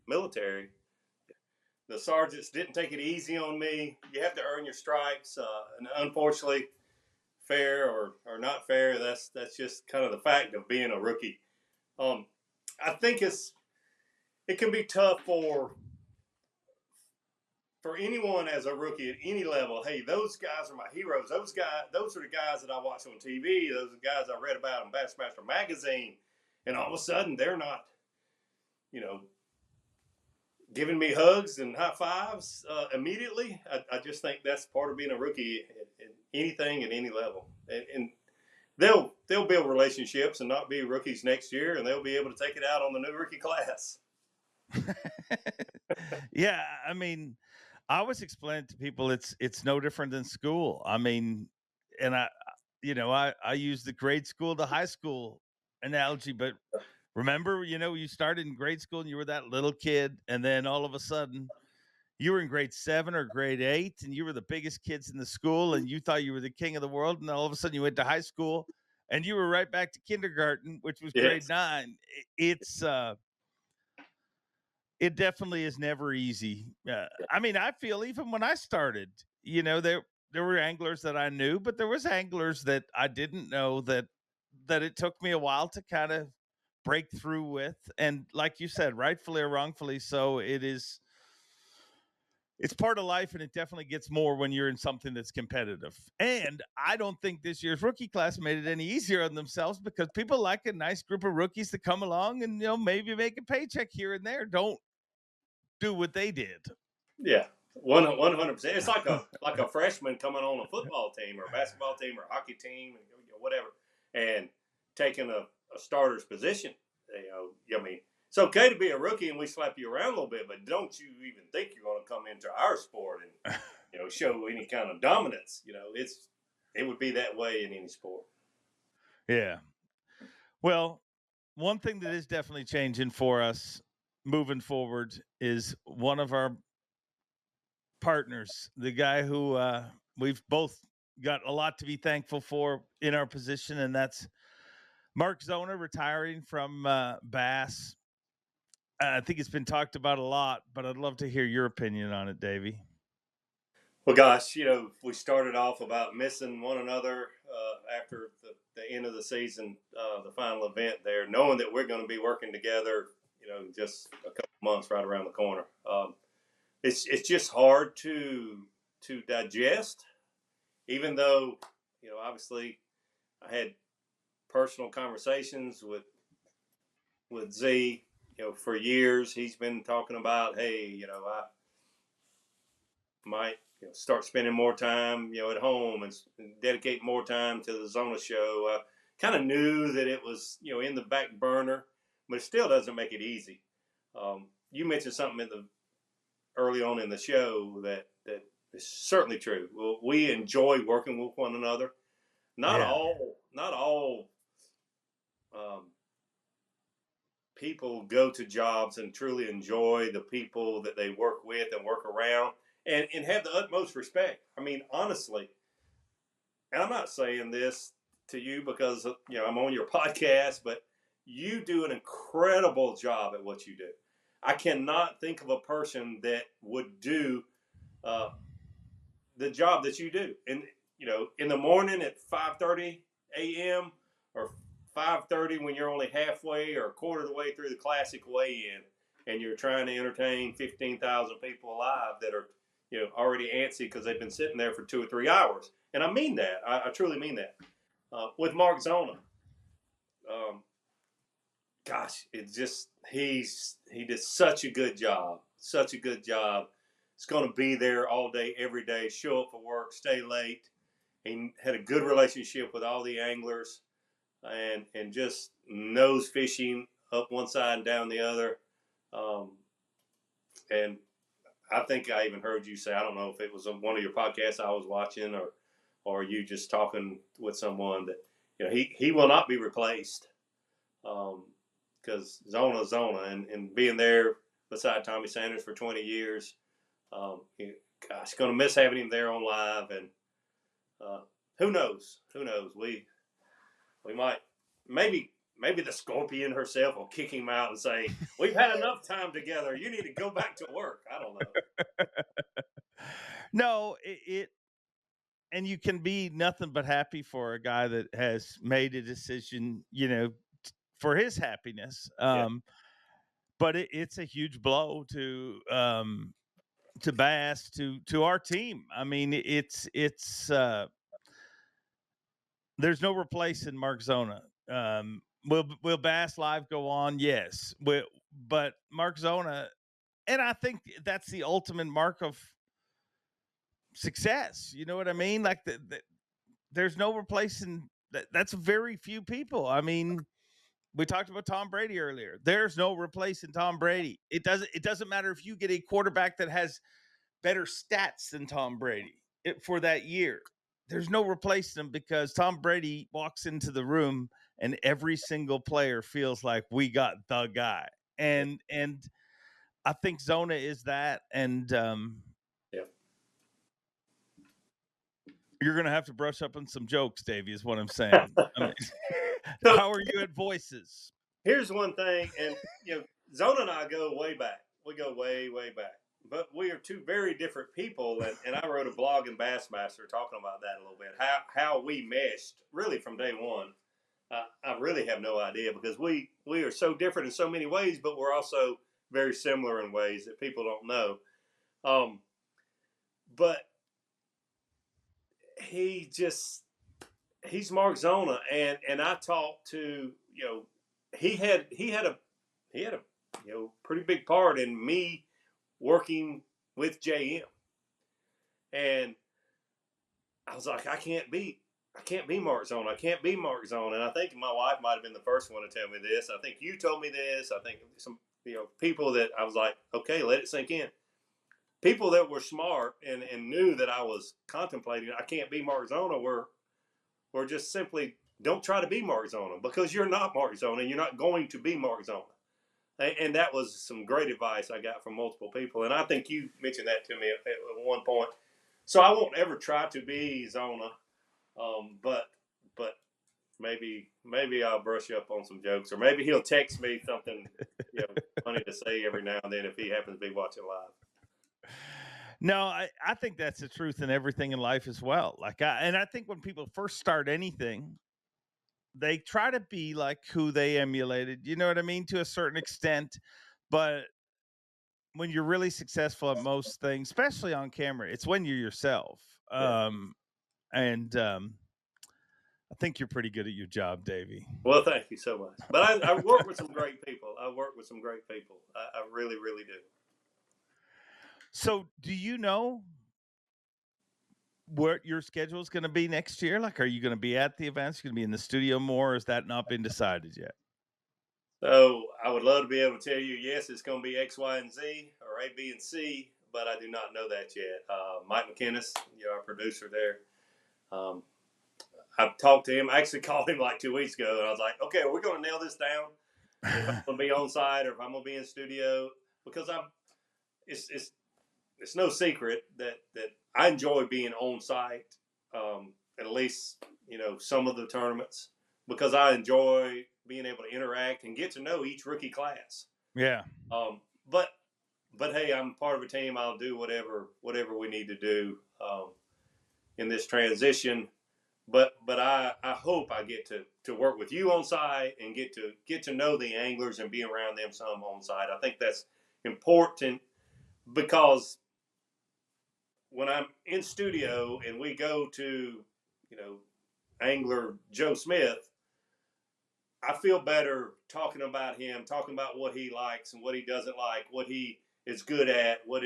military, the sergeants didn't take it easy on me. You have to earn your stripes. And unfortunately, fair or not fair, that's just kind of the fact of being a rookie. I think it can be tough for anyone as a rookie at any level. Hey, those guys are my heroes. Those are the guys that I watch on TV. Those are the guys I read about in Bassmaster magazine. And all of a sudden, they're not, giving me hugs and high fives immediately. I just think that's part of being a rookie in anything at any level. And they'll build relationships and not be rookies next year, and they'll be able to take it out on the new rookie class. Yeah, I mean, I always explain to people it's no different than school. I mean, and I use the grade school to high school analogy, but remember, you started in grade school and you were that little kid, and then all of a sudden you were in grade 7 or grade 8 and you were the biggest kids in the school and you thought you were the king of the world, and then all of a sudden you went to high school and you were right back to kindergarten, which was grade 9. It definitely is never easy. I mean, I feel even when I started, there were anglers that I knew, but there was anglers that I didn't know that it took me a while to kind of break through with. And like you said, rightfully or wrongfully so, it's part of life, and it definitely gets more when you're in something that's competitive. And I don't think this year's rookie class made it any easier on themselves, because people like a nice group of rookies to come along and maybe make a paycheck here and there. Don't do what they did. Yeah, 100%. It's like a freshman coming on a football team or a basketball team or a hockey team, whatever, and taking a starter's position. I mean, it's okay to be a rookie and we slap you around a little bit, but don't you even think you're going to come into our sport and show any kind of dominance. It would be that way in any sport. Yeah. Well, one thing that is definitely changing for us moving forward is one of our partners, the guy who we've both got a lot to be thankful for in our position, and that's Mark Zona retiring from Bass. I think it's been talked about a lot, but I'd love to hear your opinion on it, Davey. Well, gosh, we started off about missing one another after the end of the season, the final event there, knowing that we're going to be working together, just a couple months right around the corner. It's just hard to digest, even though, obviously I had personal conversations with Z, for years. He's been talking about, hey, I might start spending more time, at home and dedicate more time to the Zona show. kind of knew that it was, in the back burner, but it still doesn't make it easy. You mentioned something early on in the show that is certainly true. Well, we enjoy working with one another. Not all people go to jobs and truly enjoy the people that they work with and work around, and have the utmost respect. I mean, honestly, and I'm not saying this to you because I'm on your podcast, but you do an incredible job at what you do. I cannot think of a person that would do the job that you do. And in the morning at 5:30 a.m. or 5:30 when you're only halfway or a quarter of the way through the Classic weigh-in, and you're trying to entertain 15,000 people alive that are already antsy because they've been sitting there for 2 or 3 hours. And I mean that. I truly mean that. With Mark Zona, gosh, it's just he did such a good job. Such a good job. It's going to be there all day, every day, show up for work, stay late. He had a good relationship with all the anglers and just nose fishing up one side and down the other. And I think I even heard you say, I don't know if it was on one of your podcasts I was watching or you just talking with someone that, he will not be replaced. Because Zona and being there beside Tommy Sanders for 20 years, gosh, going to miss having him there on live. And who knows? We might, maybe the Scorpion herself will kick him out and say, we've had enough time together. You need to go back to work. I don't know. No, and you can be nothing but happy for a guy that has made a decision, for his happiness. But it's a huge blow to Bass, to our team. I mean, it's there's no replacing Mark Zona. Will Bass Live go on? Yes. But Mark Zona, and I think that's the ultimate mark of success. You know what I mean? Like there's no replacing that. That's very few people. I mean, we talked about Tom Brady earlier. There's no replacing Tom Brady. It doesn't matter if you get a quarterback that has better stats than Tom Brady for that year. There's no replacing him because Tom Brady walks into the room and every single player feels like we got the guy. And I think Zona is that. And you're going to have to brush up on some jokes, Davey, is what I'm saying. I mean, So, how are you at voices? Here's one thing, and Zona and I go way back. We go way, way back. But we are two very different people, and I wrote a blog in Bassmaster talking about that a little bit. How we meshed really from day one. I really have no idea because we are so different in so many ways, but we're also very similar in ways that people don't know. But he's Mark Zona, and I talked to he had a pretty big part in me working with JM, and I was like, I can't be Mark Zona. I can't be Mark Zona. And I think my wife might have been the first one to tell me this. I think you told me this. I think some people that I was like, okay, let it sink in. People that were smart and knew that I was contemplating I can't be Mark Zona were just simply don't try to be Mark Zona because you're not Mark Zona and you're not going to be Mark Zona. And that was some great advice I got from multiple people. And I think you mentioned that to me at one point. So I won't ever try to be Zona, but maybe I'll brush up on some jokes, or maybe he'll text me something funny to say every now and then if he happens to be watching live. No, I think that's the truth in everything in life as well. I think when people first start anything, they try to be like who they emulated. You know what I mean? To a certain extent. But when you're really successful at most things, especially on camera, it's when you're yourself. I think you're pretty good at your job, Davey. Well, thank you so much. But I work with some great people. I really, really do. So do you know what your schedule is going to be next year? Like, are you going to be at the events? You're going to be in the studio more? Or has that not been decided yet? So I would love to be able to tell you, yes, it's going to be X, Y, and Z, or A, B, and C, but I do not know that yet. Mike McInnes, our producer there, I've talked to him. I actually called him like 2 weeks ago, and I was like, okay, we're going to nail this down. If I'm going to be on site or if I'm going to be in studio, because it's no secret that I enjoy being on site, at least some of the tournaments, because I enjoy being able to interact and get to know each rookie class. Yeah. But hey, I'm part of a team. I'll do whatever we need to do in this transition. But I hope I get to work with you on site and get to know the anglers and be around them some on site. I think that's important, because when I'm in studio and we go to, angler Joe Smith, I feel better talking about him, talking about what he likes and what he doesn't like, what he is good at, what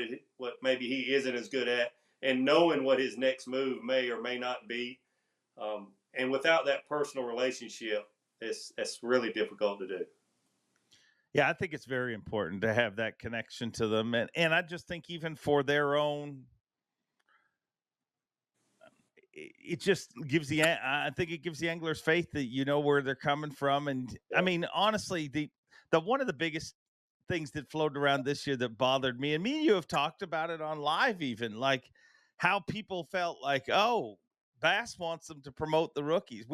maybe he isn't as good at, and knowing what his next move may or may not be. And without that personal relationship, it's really difficult to do. Yeah, I think it's very important to have that connection to them. And I just think even for their own, it just gives I think it gives the anglers faith that you know where they're coming from. And I mean, honestly, the one of the biggest things that floated around this year that bothered me, and me and you have talked about it on live, even like how people felt like, oh, Bass wants them to promote the rookies.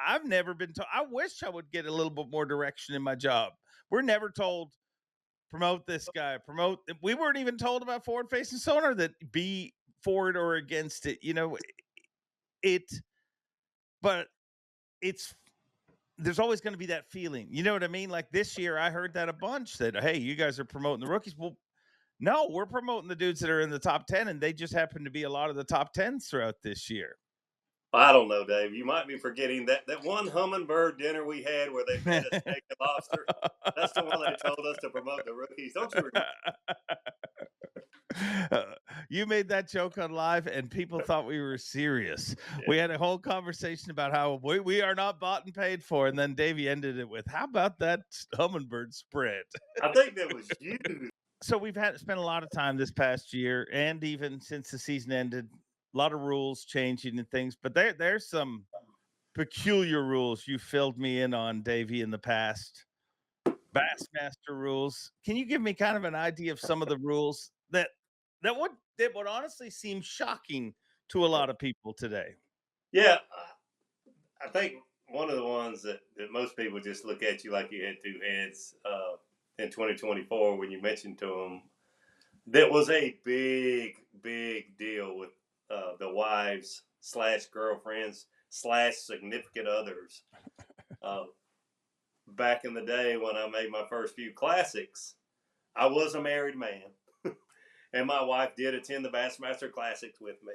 I've never been told. I wish I would get a little bit more direction in my job. We're never told promote this guy, promote. We weren't even told about forward facing sonar that be for it or against it. But there's always going to be that feeling. You know what I mean? Like this year, I heard that a bunch that, hey, you guys are promoting the rookies. Well, no, we're promoting the dudes that are in the top 10, and they just happen to be a lot of the top 10s throughout this year. I don't know, Dave. You might be forgetting that one hummingbird dinner we had where they fed us steak and lobster. That's the one they told us to promote the rookies. Don't you remember? You made that joke on live, and people thought we were serious. Yeah. We had a whole conversation about how we are not bought and paid for, and then Davey ended it with, "How about that hummingbird spread?" I think that was you. So we've spent a lot of time this past year, and even since the season ended, a lot of rules changing and things. But there's some peculiar rules you filled me in on, Davey, in the past. Bassmaster rules. Can you give me kind of an idea of some of the rules that would honestly seem shocking to a lot of people today? Yeah, I think one of the ones that most people just look at you like you had two heads in 2024 when you mentioned to them, that was a big deal with the wives / girlfriends / significant others. Back in the day when I made my first few classics, I was a married man, and my wife did attend the Bassmaster Classics with me.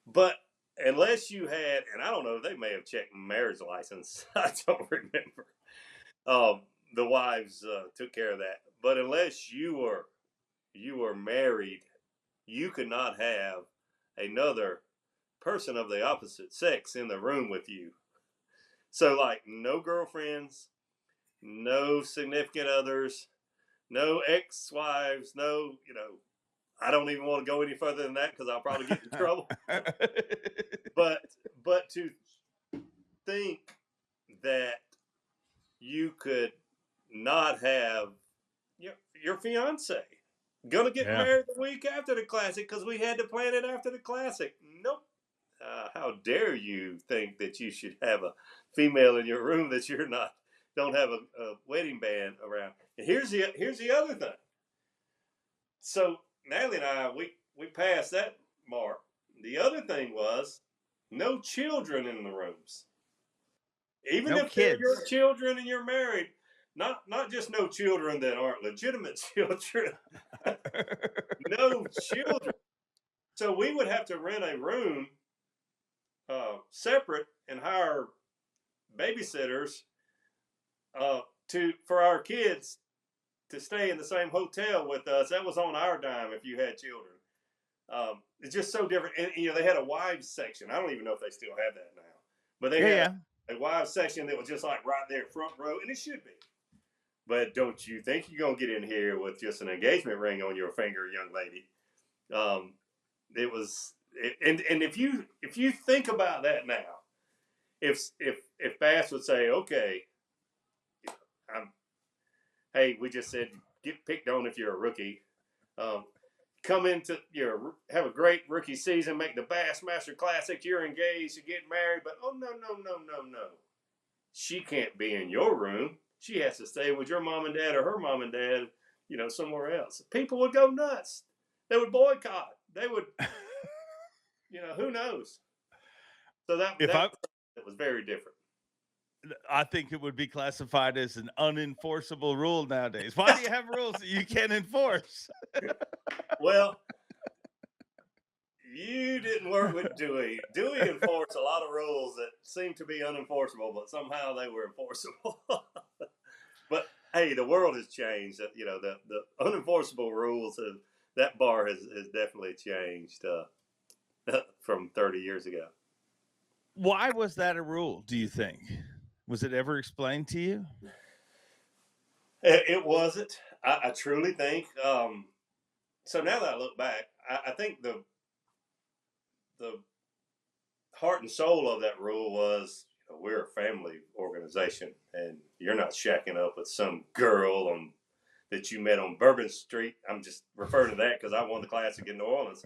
But unless you had, and I don't know, they may have checked marriage license. I don't remember. The wives took care of that. But unless you were married, you could not have another person of the opposite sex in the room with you. So, like, no girlfriends, no significant others, no ex-wives, no, I don't even want to go any further than that because I'll probably get in trouble. But to think that you could not have your fiance gonna get married the week after the Classic because we had to plan it after the Classic. Nope. How dare you think that you should have a female in your room that don't have a wedding band around? And here's the other thing. So Natalie and I, we passed that mark. The other thing was no children in the rooms. Even if they're your children and you're married, not just no children that aren't legitimate children. No children. So we would have to rent a room separate and hire babysitters for our kids to stay in the same hotel with us. That was on our dime if you had children. It's just so different. And, they had a wives section. I don't even know if they still have that now. But they Yeah, had yeah. a wives section that was just like right there, front row, and it should be. But don't you think you're going to get in here with just an engagement ring on your finger, young lady? It was, and if you think about that now, if Bass would say, okay, hey, we just said get picked on if you're a rookie. Come into have a great rookie season, make the Bassmaster Classic. You're engaged, you get married, but oh no. She can't be in your room. She has to stay with your mom and dad or her mom and dad, somewhere else. People would go nuts. They would boycott. They would, who knows? So that was very different. I think it would be classified as an unenforceable rule nowadays. Why do you have rules that you can't enforce? Well, you didn't work with Dewey. Dewey enforced a lot of rules that seemed to be unenforceable, but somehow they were enforceable. But hey, the world has changed. The unenforceable rules that bar has definitely changed from 30 years ago. Why was that a rule, do you think? Was it ever explained to you? It wasn't. I truly think. So now that I look back, I think the heart and soul of that rule was we're a family organization, and you're not shacking up with some girl that you met on Bourbon Street. I'm just referring to that because I won the Classic in New Orleans.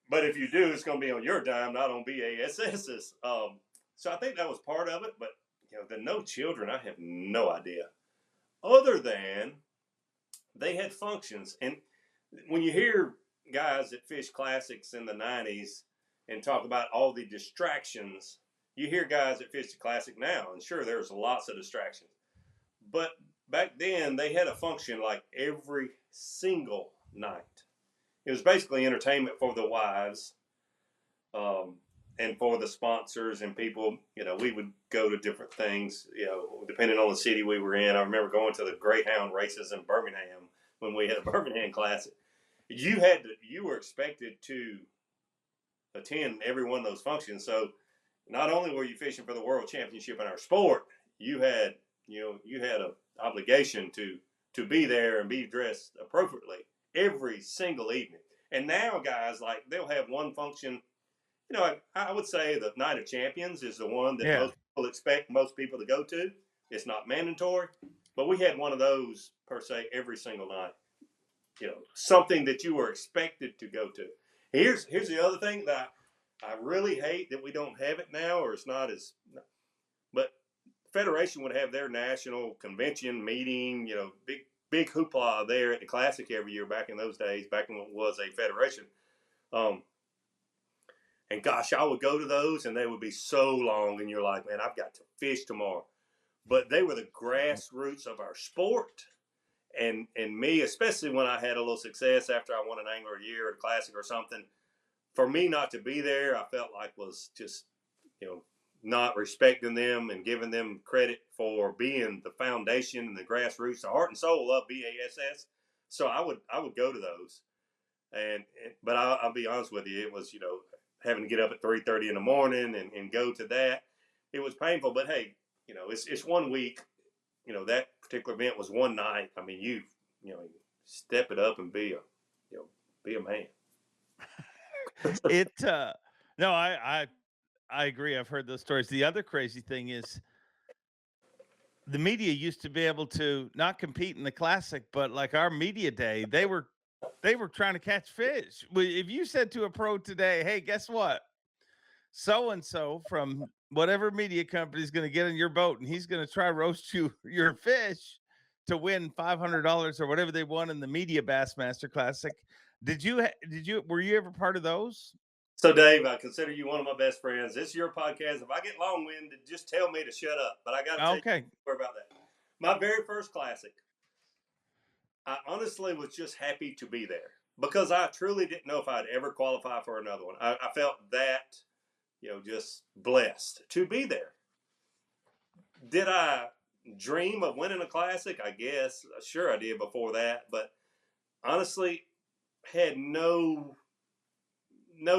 But if you do, it's going to be on your dime, not on BASS's. So I think that was part of it. But the no children, I have no idea. Other than they had functions, and when you hear guys that fish classics in the 90s and talk about all the distractions, you hear guys that fish the classic now, and sure, there's lots of distractions. But back then, they had a function like every single night. It was basically entertainment for the wives and for the sponsors and people. We would go to different things, depending on the city we were in. I remember going to the Greyhound races in Birmingham when we had a Birmingham Classic. You were expected to attend every one of those functions. So not only were you fishing for the world championship in our sport, you had an obligation to be there and be dressed appropriately every single evening. And now guys, like, they'll have one function. I would say the Night of Champions is the one that most people expect most people to go to. It's not mandatory, but we had one of those per se every single night. Something that you were expected to go to. Here's the other thing that I really hate that we don't have it now, or it's not as. But Federation would have their national convention meeting. Big hoopla there at the Classic every year back in those days, back when it was a federation. And gosh, I would go to those, and they would be so long, and you're like, man, I've got to fish tomorrow. But they were the grassroots of our sport. And me, especially when I had a little success after I won an Angler of the Year or a Classic or something, for me not to be there, I felt like was just, not respecting them and giving them credit for being the foundation and the grassroots, the heart and soul of BASS. So I would go to those, but I'll be honest with you, it was having to get up at 3:30 in the morning and go to that. It was painful, but hey, it's 1 week. That particular event was one night. I mean, you step it up and be a man. No, I agree. I've heard those stories. The other crazy thing is the media used to be able to not compete in the Classic, but like our media day, they were trying to catch fish. If you said to a pro today, hey, guess what? So-and-so from whatever media company is going to get in your boat and he's going to try roast your fish to win $500 or whatever they won in the media Bassmaster Classic. Were you ever part of those? So Dave, I consider you one of my best friends. This is your podcast. If I get long-winded, just tell me to shut up. But I got to tell you more about that. My very first Classic, I honestly was just happy to be there because I truly didn't know if I'd ever qualify for another one. I felt that, just blessed to be there. Did I dream of winning a Classic? I guess. Sure I did before that. But honestly had no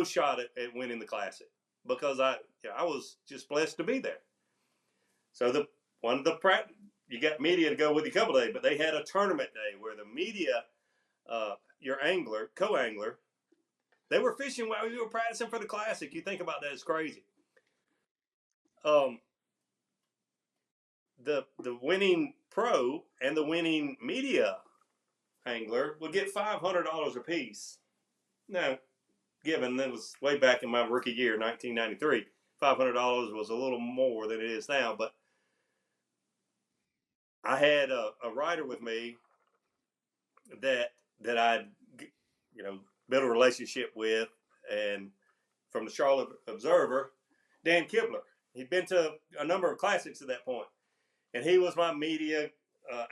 shot at winning the Classic because I was just blessed to be there. So you got media to go with you a couple of days, but they had a tournament day where the media, your angler, co-angler, they were fishing while we were practicing for the Classic. You think about that, it's crazy. The winning pro and the winning media angler would get $500 a piece. Now, given that was way back in my rookie year, 1993, $500 was a little more than it is now. But I had a writer with me that I'd built a relationship with, and from the Charlotte Observer, Dan Kibler. He'd been to a number of classics at that point, and he was my media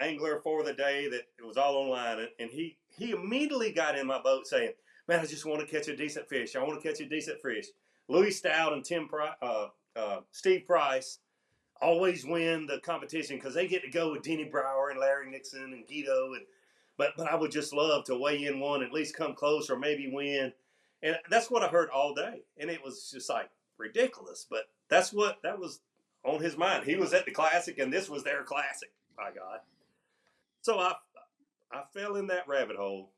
angler for the day that it was all online. And he immediately got in my boat saying, "Man, I just want to catch a decent fish. I want to catch a decent fish." Louis Stout and Steve Price always win the competition because they get to go with Denny Brower and Larry Nixon and Guido. But I would just love to weigh in one, at least come close or maybe win. And that's what I heard all day. And it was just like ridiculous. But that was on his mind. He was at the Classic, and this was their Classic, by God. So I fell in that rabbit hole.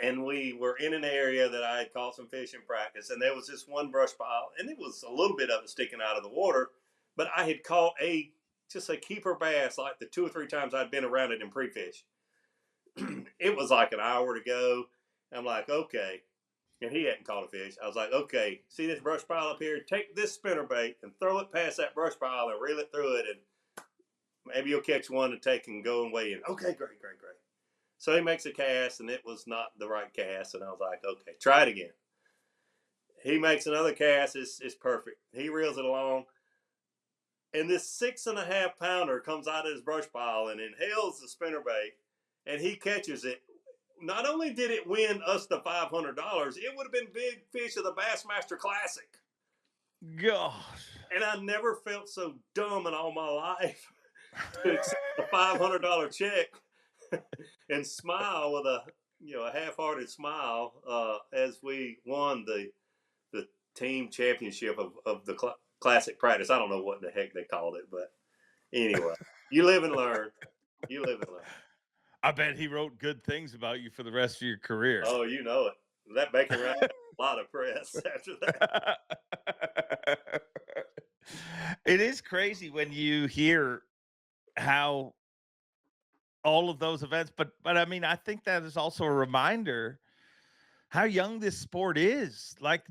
And we were in an area that I had caught some fish in practice. And there was this one brush pile, and it was a little bit of it sticking out of the water. But I had caught just a keeper bass like the 2 or 3 times I'd been around it in pre-fish. It was like an hour to go. I'm like, okay. And he hadn't caught a fish. I was like, okay, see this brush pile up here? Take this spinnerbait and throw it past that brush pile and reel it through it, and maybe you'll catch one to take and go and weigh in. Okay, great. So he makes a cast, and it was not the right cast. And I was like, okay, try it again. He makes another cast. It's perfect. He reels it along. And this 6.5 pounder comes out of his brush pile and inhales the spinnerbait, and he catches it. Not only did it win us the $500, it would have been big fish of the Bassmaster Classic. Gosh. And I never felt so dumb in all my life to accept a $500 check and smile with a half-hearted smile as we won the team championship of the Classic practice. I don't know what the heck they called it, but anyway, you live and learn. I bet he wrote good things about you for the rest of your career. Oh, you know it. That bacon wrap got a lot of press after that. It is crazy when you hear how all of those events, but I mean, I think that is also a reminder how young this sport is. Like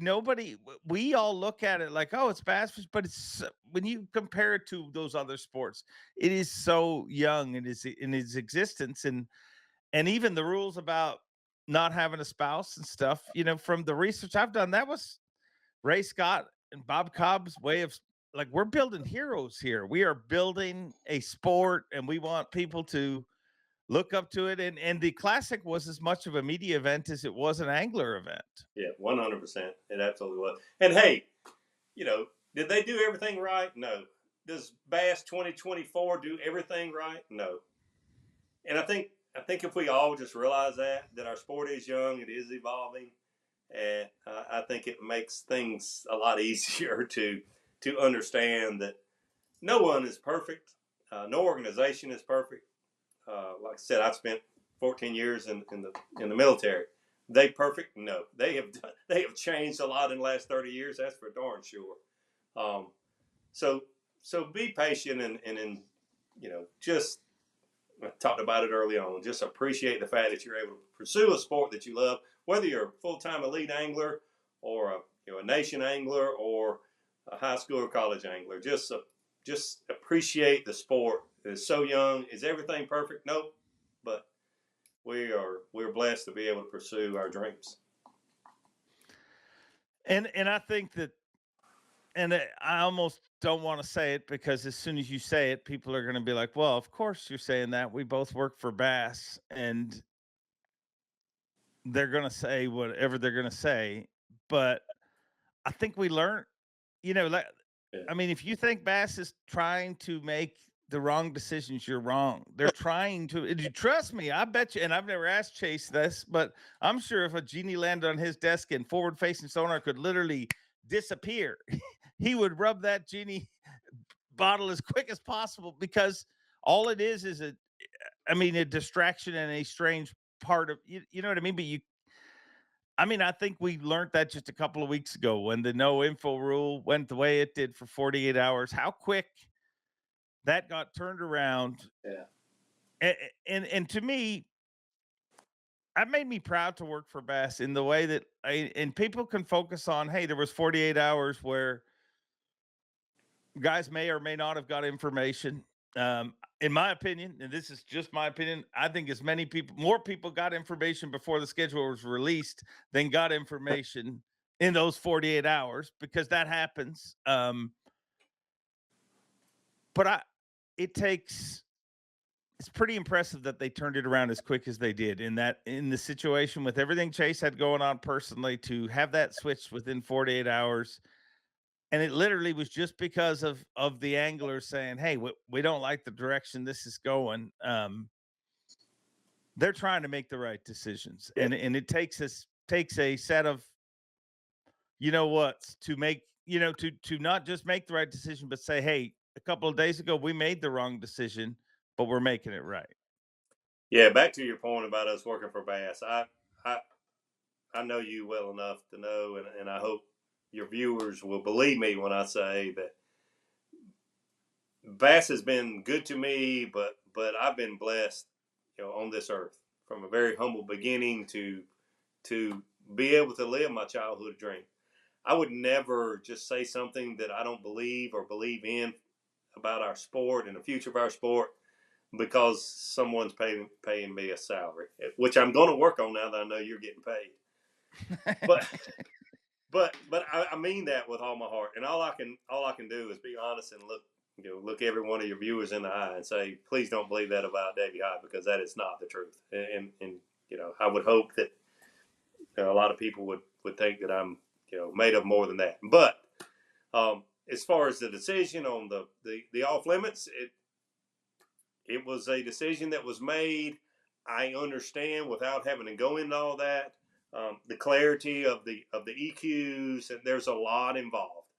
we all look at it like, oh, it's bass fish, but it's when you compare it to those other sports, it is so young in its existence, and even the rules about not having a spouse and stuff. From the research I've done, that was Ray Scott and Bob Cobb's way of, like, we're building heroes here. We are building a sport, and we want people to look up to it. And the Classic was as much of a media event as it was an angler event. Yeah, 100%. It absolutely was. And hey, did they do everything right? No. Does Bass 2024 do everything right? No. And I think if we all just realize that our sport is young, it is evolving, and I think it makes things a lot easier to understand that no one is perfect. No organization is perfect. Like I said, I've spent 14 years in the military. They perfect? No. They have changed a lot in the last 30 years. That's for darn sure. So be patient and just, I talked about it early on. Just appreciate the fact that you're able to pursue a sport that you love, whether you're a full-time elite angler or a nation angler or a high school or college angler. Just appreciate the sport. It's so young. Is everything perfect? Nope. But we're blessed to be able to pursue our dreams. And I think that, and I almost don't want to say it, because as soon as you say it, people are going to be like, well, of course you're saying that. We both work for Bass, and they're going to say whatever they're going to say. But I think we learned, I mean, if you think Bass is trying to make the wrong decisions, you're wrong. They're trying to. You trust me? I bet you. And I've never asked Chase this, but I'm sure if a genie landed on his desk and forward-facing sonar could literally disappear, he would rub that genie bottle as quick as possible, because all it is a distraction and a strange part of you know what I mean. But I think we learned that just a couple of weeks ago when the no info rule went the way it did for 48 hours. How quick that got turned around. Yeah. And to me, that made me proud to work for Bass in the way that and people can focus on, hey, there was 48 hours where guys may or may not have got information. In my opinion, and this is just my opinion, I think more people got information before the schedule was released than got information in those 48 hours, because that happens. But it's pretty impressive that they turned it around as quick as they did in the situation with everything Chase had going on personally, to have that switched within 48 hours. And it literally was just because of the anglers saying, hey, we don't like the direction this is going. They're trying to make the right decisions. And it takes a set of, to make, to not just make the right decision, but say, hey, a couple of days ago, we made the wrong decision, but we're making it right. Yeah, back to your point about us working for Bass. I know you well enough to know, and I hope your viewers will believe me when I say that Bass has been good to me, but I've been blessed, on this earth from a very humble beginning to be able to live my childhood dream. I would never just say something that I don't believe or believe in about our sport and the future of our sport because someone's paying me a salary, which I'm going to work on now that I know you're getting paid. But I mean that with all my heart, and all I can do is be honest and look every one of your viewers in the eye and say, please don't believe that about Davy Hite, because that is not the truth. And I would hope that a lot of people would think that I'm made of more than that. But as far as the decision on the off limits, it was a decision that was made. I understand without having to go into all that. The clarity of the EQs, and there's a lot involved.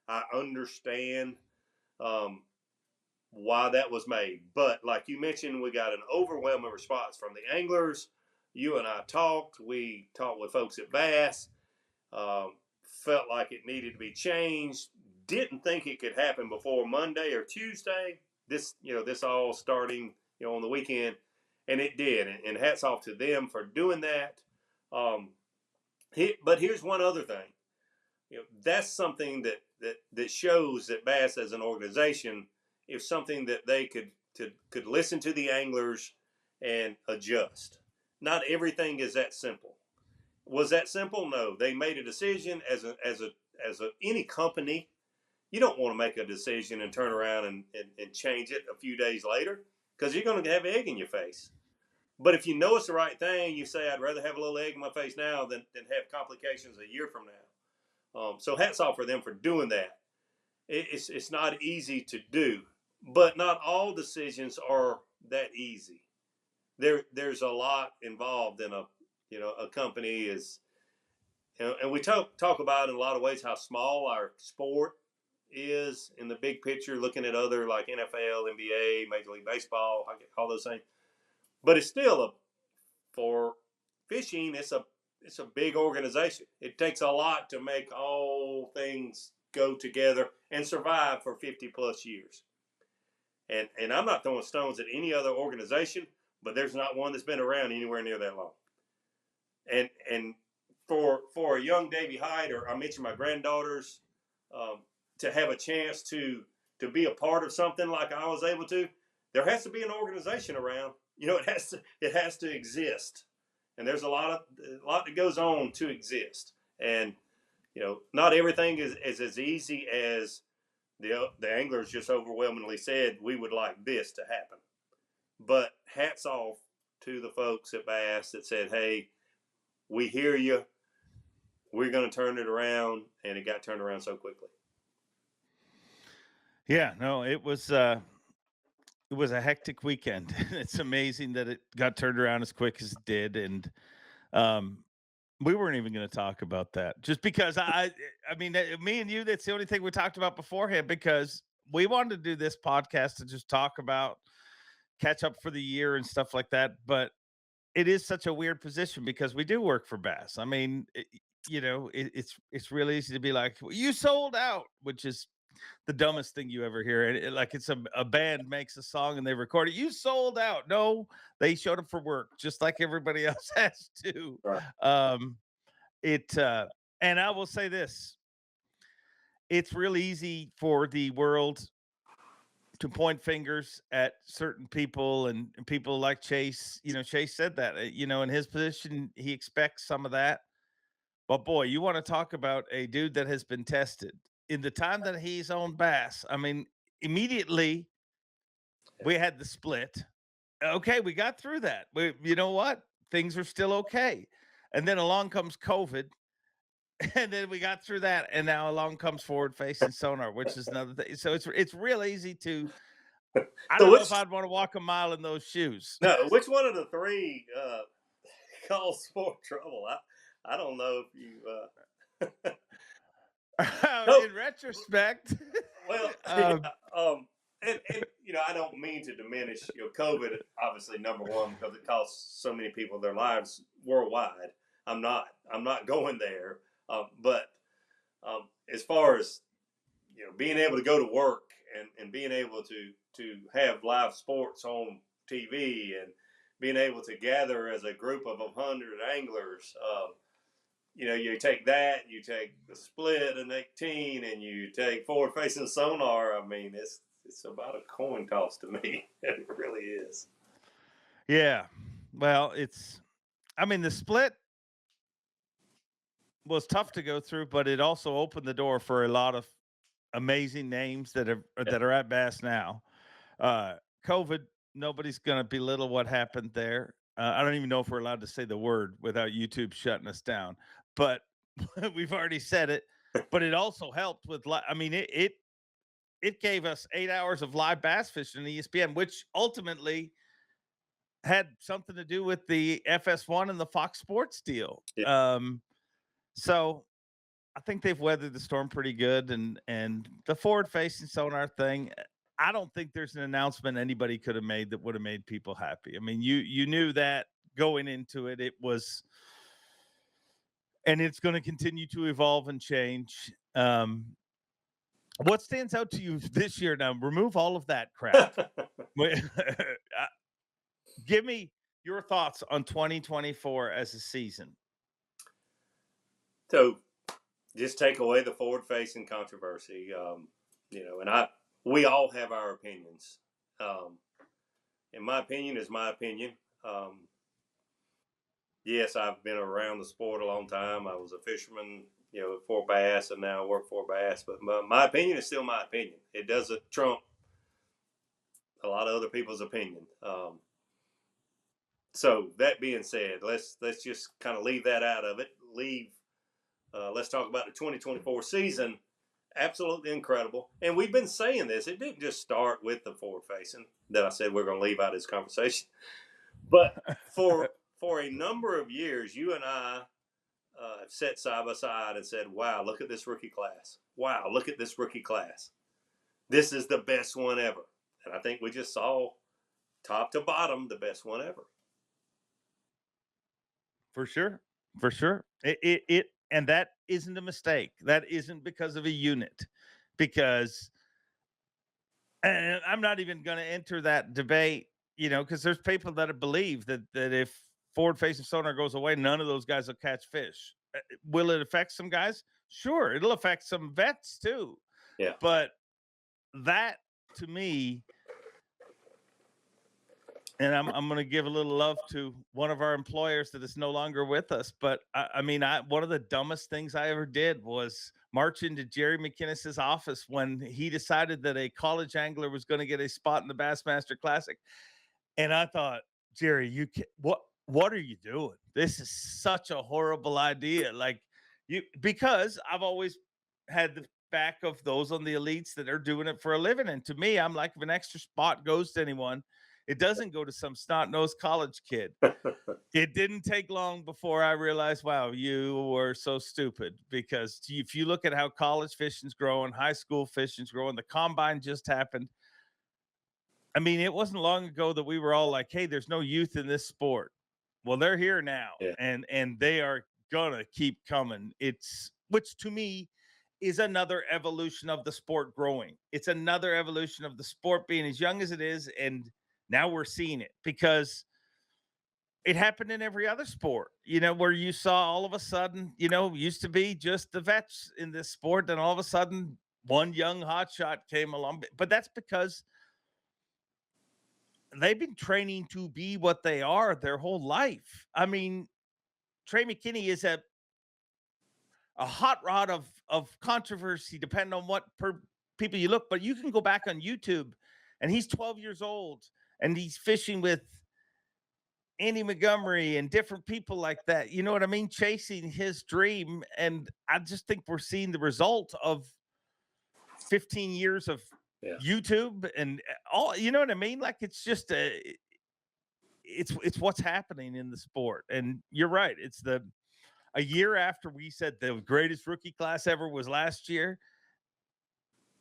I understand why that was made, but like you mentioned, we got an overwhelming response from the anglers. You and I talked. We talked with folks at Bass. Felt like it needed to be changed. Didn't think it could happen before Monday or Tuesday. This all starting on the weekend, and it did. And hats off to them for doing that. But here's one other thing. That's something that shows that Bass as an organization is something that they could listen to the anglers and adjust. Not everything is that simple. Was that simple? No. They made a decision as any company. You don't want to make a decision and turn around and change it a few days later, because you're going to have egg in your face. But if you know it's the right thing, you say, I'd rather have a little egg in my face now than have complications a year from now. So hats off for them for doing that. It's not easy to do, but not all decisions are that easy. There's a lot involved in a company is, and we talk about in a lot of ways how small our sport is in the big picture, looking at other like NFL, NBA, Major League Baseball, all those things. But it's still for fishing, it's a big organization. It takes a lot to make all things go together and survive for 50 plus years. And I'm not throwing stones at any other organization, but there's not one that's been around anywhere near that long. And for a young Davy Hite, or I mentioned my granddaughters, to have a chance to be a part of something like I was able to, there has to be an organization around. It has to exist, and there's a lot that goes on to exist. And not everything is as easy as the anglers just overwhelmingly said we would like this to happen. But hats off to the folks at Bass that said, hey, we hear you. We're going to turn it around, and it got turned around so quickly. Yeah, no, it was it was a hectic weekend. It's amazing that it got turned around as quick as it did, and um, we weren't even going to talk about that, just because I mean, me and you, that's the only thing we talked about beforehand, because we wanted to do this podcast to just talk about catch up for the year and stuff like that. But it is such a weird position because we do work for Bass. I mean, it's real easy to be like, "Well, you sold out," which is the dumbest thing you ever hear. And like, it's a band makes a song and they record it. You sold out. No, they showed up for work just like everybody else has to. Right. Um, it and I will say this: it's real easy for the world to point fingers at certain people, and people like Chase. Chase said that, in his position, he expects some of that. But boy, you want to talk about a dude that has been tested in the time that he's owned Bass. I mean, immediately we had the split. Okay, we got through that. You know what? Things are still okay. And then along comes COVID, and then we got through that, and now along comes forward facing sonar, which is another thing. So it's real easy to. I So don't know if I'd want to walk a mile in those shoes. which one of the three caused more trouble? I don't know if you. No, In retrospect, well, yeah, and I don't mean to diminish COVID. Obviously, number one, because it costs so many people their lives worldwide. I'm not going there. But as far as being able to go to work and being able to have live sports on TV and being able to gather as a group of 100 anglers. You take that, you take the split and 18, and you take forward facing sonar. I mean, it's about a coin toss to me. It really is. yeah. Well, I mean, the split was tough to go through, but it also opened the door for a lot of amazing names that are at Bass now. COVID, nobody's going to belittle what happened there. I don't even know if we're allowed to say the word without YouTube shutting us down, but we've already said it. But it also helped with, I mean, it gave us 8 hours of live bass fishing on ESPN, which ultimately had something to do with the FS1 and the Fox Sports deal. Yeah. So I think they've weathered the storm pretty good, and the forward facing sonar thing. I don't think there's an announcement anybody could have made that would have made people happy. I mean, you knew that going into it. It was, and it's going to continue to evolve and change. What stands out to you this year? Now, remove all of that crap. Give me your thoughts on 2024 as a season. So, just take away the forward facing controversy. And we all have our opinions. And my opinion is my opinion. Yes, I've been around the sport a long time. I was a fisherman, for Bass, and now I work for Bass. But my opinion is still my opinion. It doesn't trump a lot of other people's opinion. So that being said, let's just kind of leave that out of it. Let's talk about the 2024 season. Absolutely incredible. And we've been saying this. It didn't just start with the forward facing that I said we're going to leave out of this conversation. But for a number of years, you and I have sat side by side and said, wow, look at this rookie class. Wow, look at this rookie class. This is the best one ever. And I think we just saw top to bottom the best one ever. For sure. For sure. And that isn't a mistake. That isn't because of a unit, because, and I'm not even going to enter that debate, because there's people that believe that if forward facing sonar goes away, none of those guys will catch fish. Will it affect some guys? Sure. It'll affect some vets too. Yeah. But that, to me, and I'm going to give a little love to one of our employers that is no longer with us. But I mean, one of the dumbest things I ever did was march into Jerry McInnes's office when he decided that a college angler was going to get a spot in the Bassmaster Classic. And I thought, Jerry, what are you doing? This is such a horrible idea. Like, because I've always had back of those on the elites that are doing it for a living. And to me, I'm like, if an extra spot goes to anyone, it doesn't go to some snot-nosed college kid. It didn't take long before I realized, wow, you were so stupid. Because if you look at how college fishing's growing, high school fishing's growing, the combine just happened. I mean, it wasn't long ago that we were all like, hey, there's no youth in this sport. Well, they're here now, Yeah. and they are gonna keep coming. It's, which to me is another evolution of the sport growing. It's another evolution of the sport being as young as it is, and now we're seeing it because it happened in every other sport, where you saw all of a sudden, used to be just the vets in this sport, then all of a sudden one young hotshot came along. But that's because they've been training to be what they are their whole life. I mean, Trey McKinney is a hot rod of controversy, depending on what people you look. But you can go back on YouTube, and he's 12 years old, and he's fishing with Andy Montgomery and different people like that. You know what I mean? Chasing his dream, and I just think we're seeing the result of 15 years of YouTube and all. You know what I mean? Like, it's just it's what's happening in the sport. And you're right. It's a year after we said the greatest rookie class ever was last year.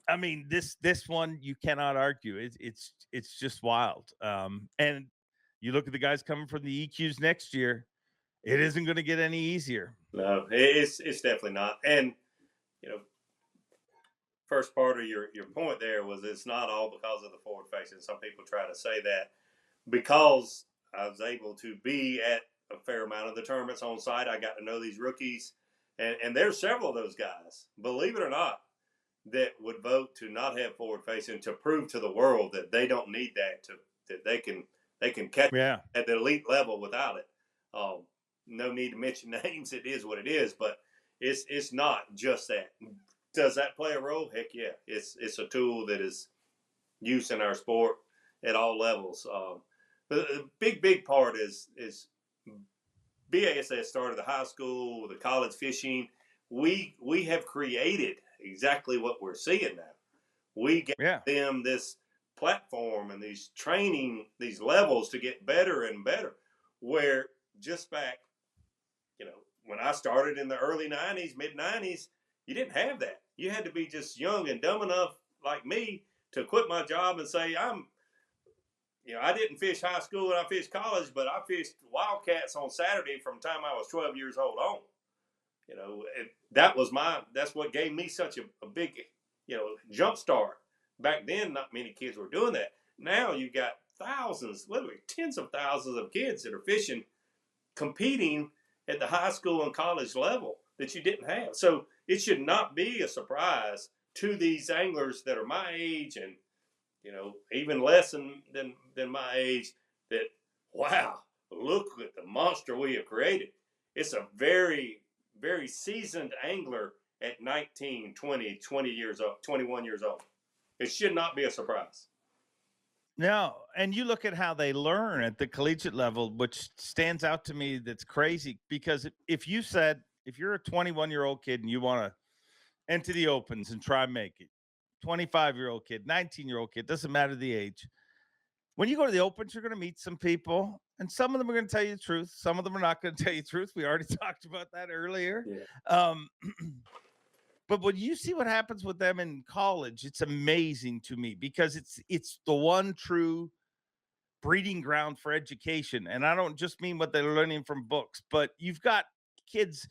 I mean, this one you cannot argue. It's just wild. And you look at the guys coming from the EQs next year, it isn't going to get any easier. No, it's definitely not. And first part of your point there was it's not all because of the forward facing. Some people try to say that because I was able to be at a fair amount of the tournaments on site, I got to know these rookies, and there's several of those guys, believe it or not, that would vote to not have forward facing to prove to the world that they don't need that they can catch at the elite level without it. No need to mention names. It is what it is, but it's not just that. Does that play a role? Heck yeah. It's a tool that is used in our sport at all levels. The big part is BASS started the high school, the college fishing. We have created exactly what we're seeing now. We gave them this platform and these training, these levels to get better and better. Where just back, when I started in the early 90s, mid 90s, you didn't have that. You had to be just young and dumb enough like me to quit my job and say, I didn't fish high school and I fished college, but I fished wildcats on Saturday from the time I was 12 years old on. That's what gave me such a big, jump start. Back then, not many kids were doing that. Now you've got thousands, literally tens of thousands of kids that are fishing, competing at the high school and college level that you didn't have. So it should not be a surprise to these anglers that are my age and, even less than my age that, wow, look at the monster we have created. It's a very, very seasoned angler at 19, 20 years old, 21 years old. It should not be a surprise. No, and you look at how they learn at the collegiate level, which stands out to me. That's crazy because if you're a 21-year-old kid and you want to enter the opens and try and make it, 25-year-old kid, 19-year-old kid, doesn't matter the age. When you go to the opens, you're going to meet some people, and some of them are going to tell you the truth. Some of them are not going to tell you the truth. We already talked about that earlier. Yeah. But when you see what happens with them in college, it's amazing to me because it's the one true breeding ground for education. And I don't just mean what they're learning from books, but you've got kids.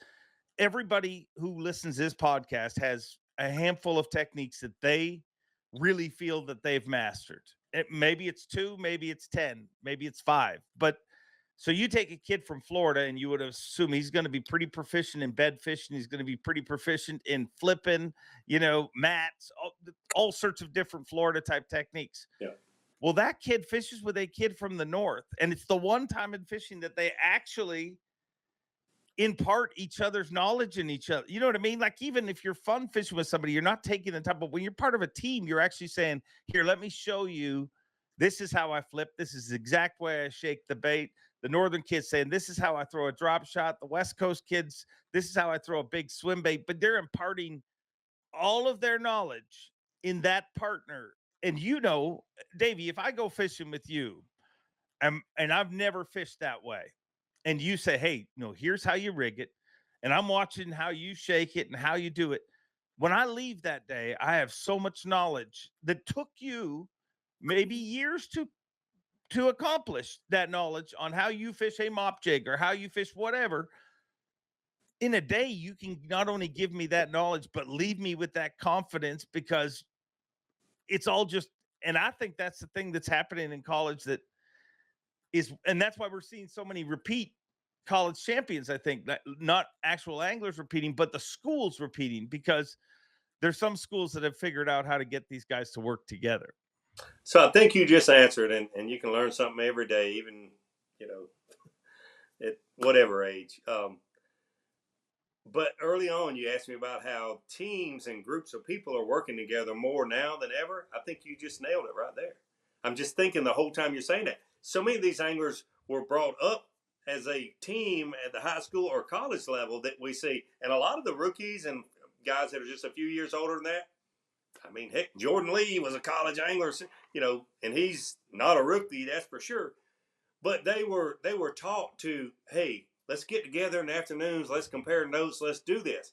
Everybody who listens to this podcast has a handful of techniques that they really feel that they've mastered. Maybe it's 2, maybe it's 10, maybe it's 5. But so you take a kid from Florida and you would assume he's going to be pretty proficient in bed fishing. He's going to be pretty proficient in flipping, mats, all sorts of different Florida type techniques. Yeah. Well, that kid fishes with a kid from the north. And it's the one time in fishing that they actually impart each other's knowledge in each other. You know what I mean? Like, even if you're fun fishing with somebody, you're not taking the time, but when you're part of a team, you're actually saying, here, let me show you. This is how I flip. This is the exact way I shake the bait. The northern kids saying, this is how I throw a drop shot. The West Coast kids, this is how I throw a big swim bait. But they're imparting all of their knowledge in that partner. And Davey, if I go fishing with you, and I've never fished that way, and you say, hey, here's how you rig it, and I'm watching how you shake it and how you do it. When I leave that day, I have so much knowledge that took you maybe years to accomplish that knowledge on how you fish a mop jig or how you fish whatever. In a day, you can not only give me that knowledge, but leave me with that confidence, because it's all just, and I think that's the thing that's happening in college and that's why we're seeing so many repeat college champions. I think that not actual anglers repeating, but the schools repeating, because there's some schools that have figured out how to get these guys to work together. So I think you just answered, and you can learn something every day, even, at whatever age. But early on, you asked me about how teams and groups of people are working together more now than ever. I think you just nailed it right there. I'm just thinking the whole time you're saying that. So many of these anglers were brought up as a team at the high school or college level that we see. And a lot of the rookies and guys that are just a few years older than that, I mean, heck, Jordan Lee was a college angler, and he's not a rookie, that's for sure. But they were taught to, hey, let's get together in the afternoons, let's compare notes, let's do this.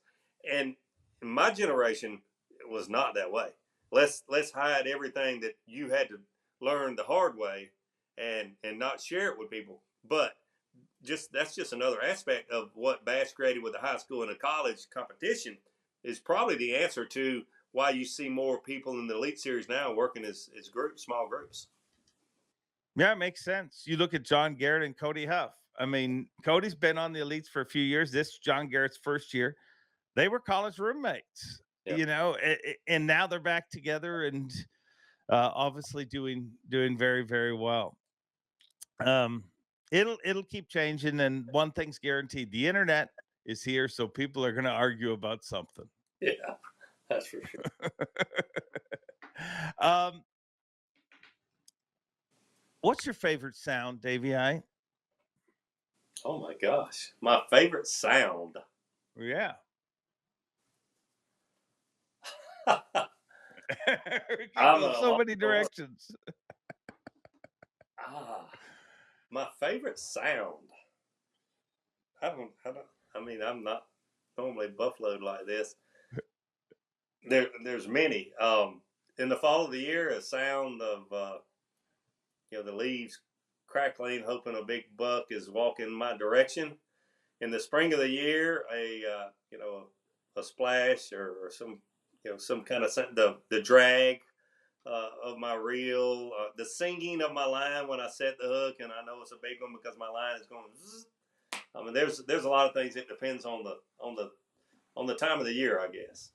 And in my generation, it was not that way. Let's hide everything that you had to learn the hard way and not share it with people. But that's just another aspect of what Bass created with the high school and the college competition is probably the answer to why you see more people in the Elite Series now working as groups, small groups. Yeah, it makes sense. You look at John Garrett and Cody Huff. I mean, Cody's been on the Elites for a few years. This is John Garrett's first year. They were college roommates, and now they're back together and obviously doing very, very well. It'll keep changing, and one thing's guaranteed: the internet is here, so people are going to argue about something. Yeah, that's for sure. What's your favorite sound, Davy Hite? Oh my gosh, my favorite sound. Yeah. So many directions. My favorite sound. I mean, I'm not normally buffaloed like this. There's many. In the fall of the year, a sound of the leaves crackling, hoping a big buck is walking my direction. In the spring of the year, a splash or some kind of the drag of my reel, the singing of my line when I set the hook, and I know it's a big one because my line is going. Zzz. I mean, there's a lot of things. It depends on the time of the year, I guess.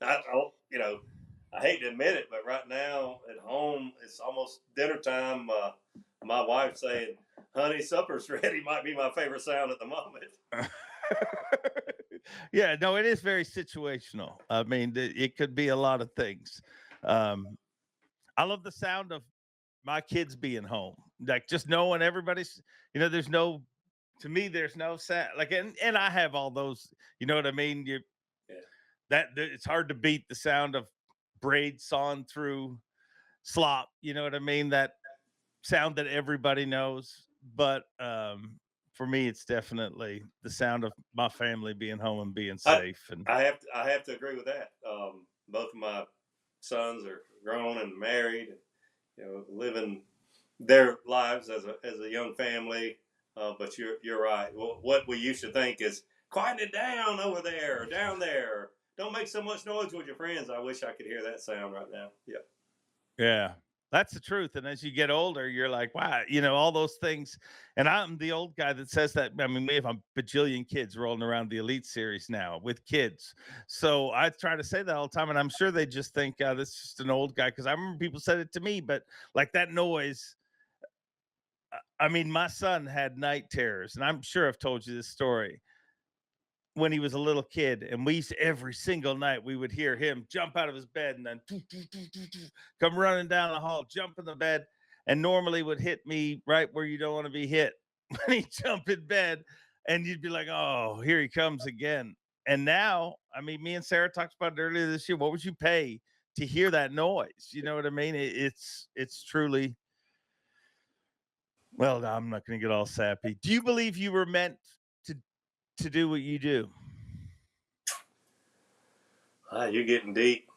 I hate to admit it, but right now at home it's almost dinner time. My wife saying, "Honey, supper's ready," might be my favorite sound at the moment. Yeah, no, it is very situational. I mean, it could be a lot of things. I love the sound of my kids being home, like just knowing everybody's. There's no sound like, and I have all those. You know what I mean? That it's hard to beat the sound of braid sawn through slop. You know what I mean? That sound that everybody knows. But for me, it's definitely the sound of my family being home and being safe. I have to agree with that. Both of my sons are grown and married, living their lives as a young family. But you're right. Well, what we used to think is quieten it down over there or down there. Don't make so much noise with your friends. I wish I could hear that sound right now. Yeah. Yeah. That's the truth. And as you get older, you're like, wow, all those things. And I'm the old guy that says that. I mean, we have a bajillion kids rolling around the Elite Series now with kids. So I try to say that all the time. And I'm sure they just think, this is just an old guy. Because I remember people said it to me, but like that noise. I mean, my son had night terrors. And I'm sure I've told you this story. When he was a little kid, and every single night we would hear him jump out of his bed and then come running down the hall, jump in the bed, and normally would hit me right where you don't want to be hit when he jumped in bed, and you'd be like, oh, here he comes again. And now, I mean, me and Sarah talked about it earlier this year. What would you pay to hear that noise? You know what I mean? It's truly, well, I'm not going to get all sappy. Do you believe you were meant to do what you do? You're getting deep.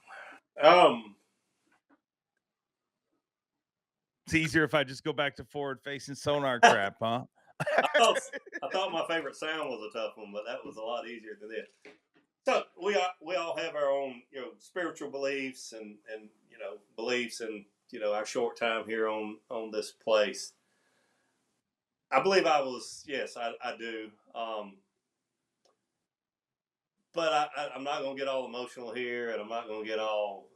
It's easier if I just go back to forward-facing sonar crap, huh? I thought my favorite sound was a tough one, but that was a lot easier than this. So we all have our own spiritual beliefs and beliefs in our short time here on this place. I believe I was, yes, I do. But I'm not going to get all emotional here, and I'm not going to get all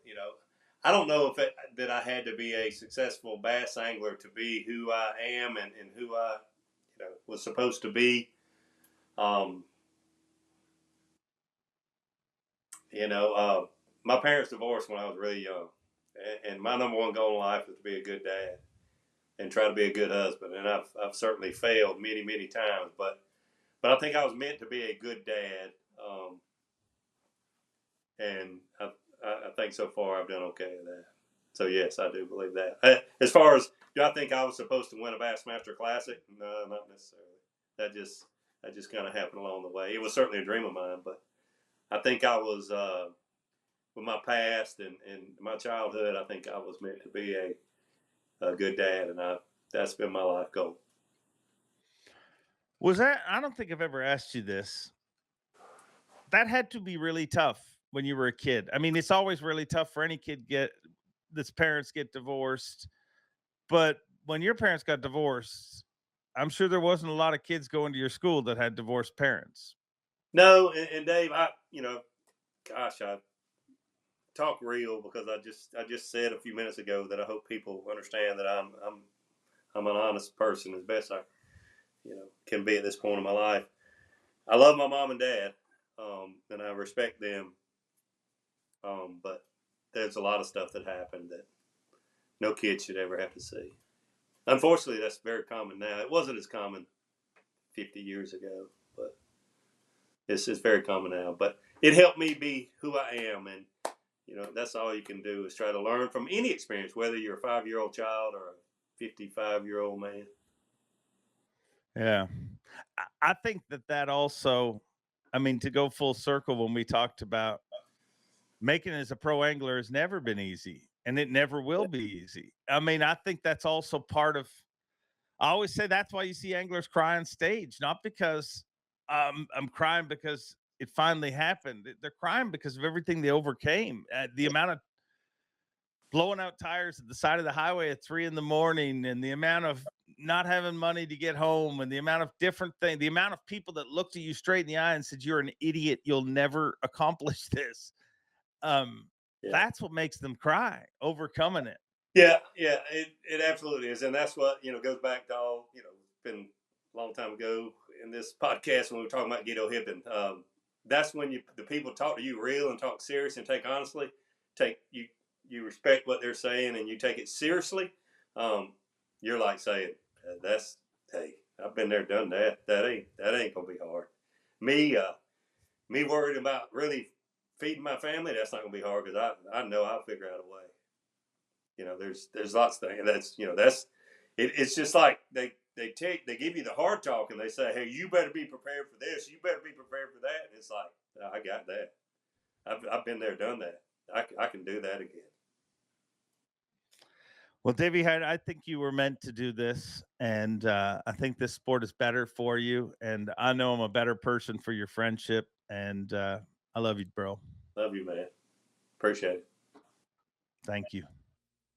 I don't know if that I had to be a successful bass angler to be who I am and who I was supposed to be. My parents divorced when I was really young, and my number one goal in life was to be a good dad and try to be a good husband. And I've certainly failed many times, but I think I was meant to be a good dad, and I think so far I've done okay at that. So yes, I do believe that. As far as do I think I was supposed to win a Bassmaster Classic? No, not necessarily. That just kind of happened along the way. It was certainly a dream of mine, but I think I was with my past and my childhood. I think I was meant to be a good dad, and that's been my life goal. Was that? I don't think I've ever asked you this. That had to be really tough when you were a kid. I mean, it's always really tough for any kid that's parents get divorced. But when your parents got divorced, I'm sure there wasn't a lot of kids going to your school that had divorced parents. No, and Dave, I talk real because I just said a few minutes ago that I hope people understand that I'm an honest person as best I can be at this point in my life. I love my mom and dad, and I respect them. But there's a lot of stuff that happened that no kid should ever have to see. Unfortunately, that's very common now. It wasn't as common 50 years ago, but it's very common now. But it helped me be who I am, and that's all you can do is try to learn from any experience, whether you're a 5-year-old child or a 55-year-old man. Yeah. I think that also, I mean, to go full circle, when we talked about making it as a pro angler has never been easy, and it never will be easy. I mean, I think that's also part of, I always say that's why you see anglers cry on stage, not because I'm crying because it finally happened. They're crying because of everything they overcame. The amount of blowing out tires at the side of the highway at 3 a.m, and the amount of not having money to get home, and the amount of different things, the amount of people that looked at you straight in the eye and said, "You're an idiot. You'll never accomplish this." That's what makes them cry, overcoming it. Yeah, it absolutely is, and that's what goes back to all it's been a long time ago in this podcast when we were talking about Guido Hippen. That's when the people talk to you real and talk serious and take honestly, you respect what they're saying and you take it seriously. You're like saying, "That's hey, I've been there, done that. That ain't gonna be hard." Me worried about really feeding my family, that's not gonna be hard because I know I'll figure out a way. There's lots of things. It's just like they give you the hard talk and they say, "Hey, you better be prepared for this. You better be prepared for that." And it's like, I got that. I've been there, done that. I can do that again. Well, Davy Hite, I think you were meant to do this, and I think this sport is better for you. And I know I'm a better person for your friendship, and I love you, bro. Love you, man. Appreciate it. Thank you.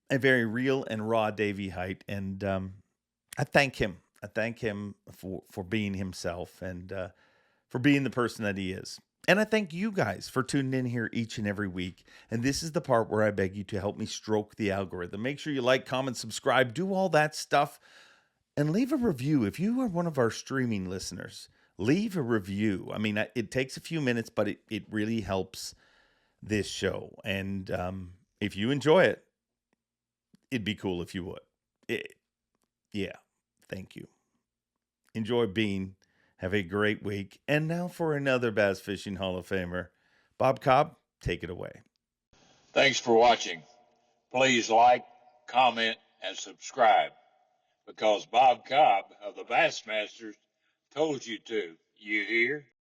A very real and raw Davy Hite, and I thank him. I thank him for being himself and for being the person that he is. And I thank you guys for tuning in here each and every week. And this is the part where I beg you to help me stroke the algorithm. Make sure you like, comment, subscribe, do all that stuff, and leave a review. If you are one of our streaming listeners, leave a review. I mean, it takes a few minutes, but it really helps this show. And if you enjoy it, it'd be cool if you would. Yeah. Thank you. Enjoy being Have a great week. And now for another Bass Fishing Hall of Famer. Bob Cobb, take it away. Thanks for watching. Please like, comment, and subscribe because Bob Cobb of the Bassmasters told you to. You hear?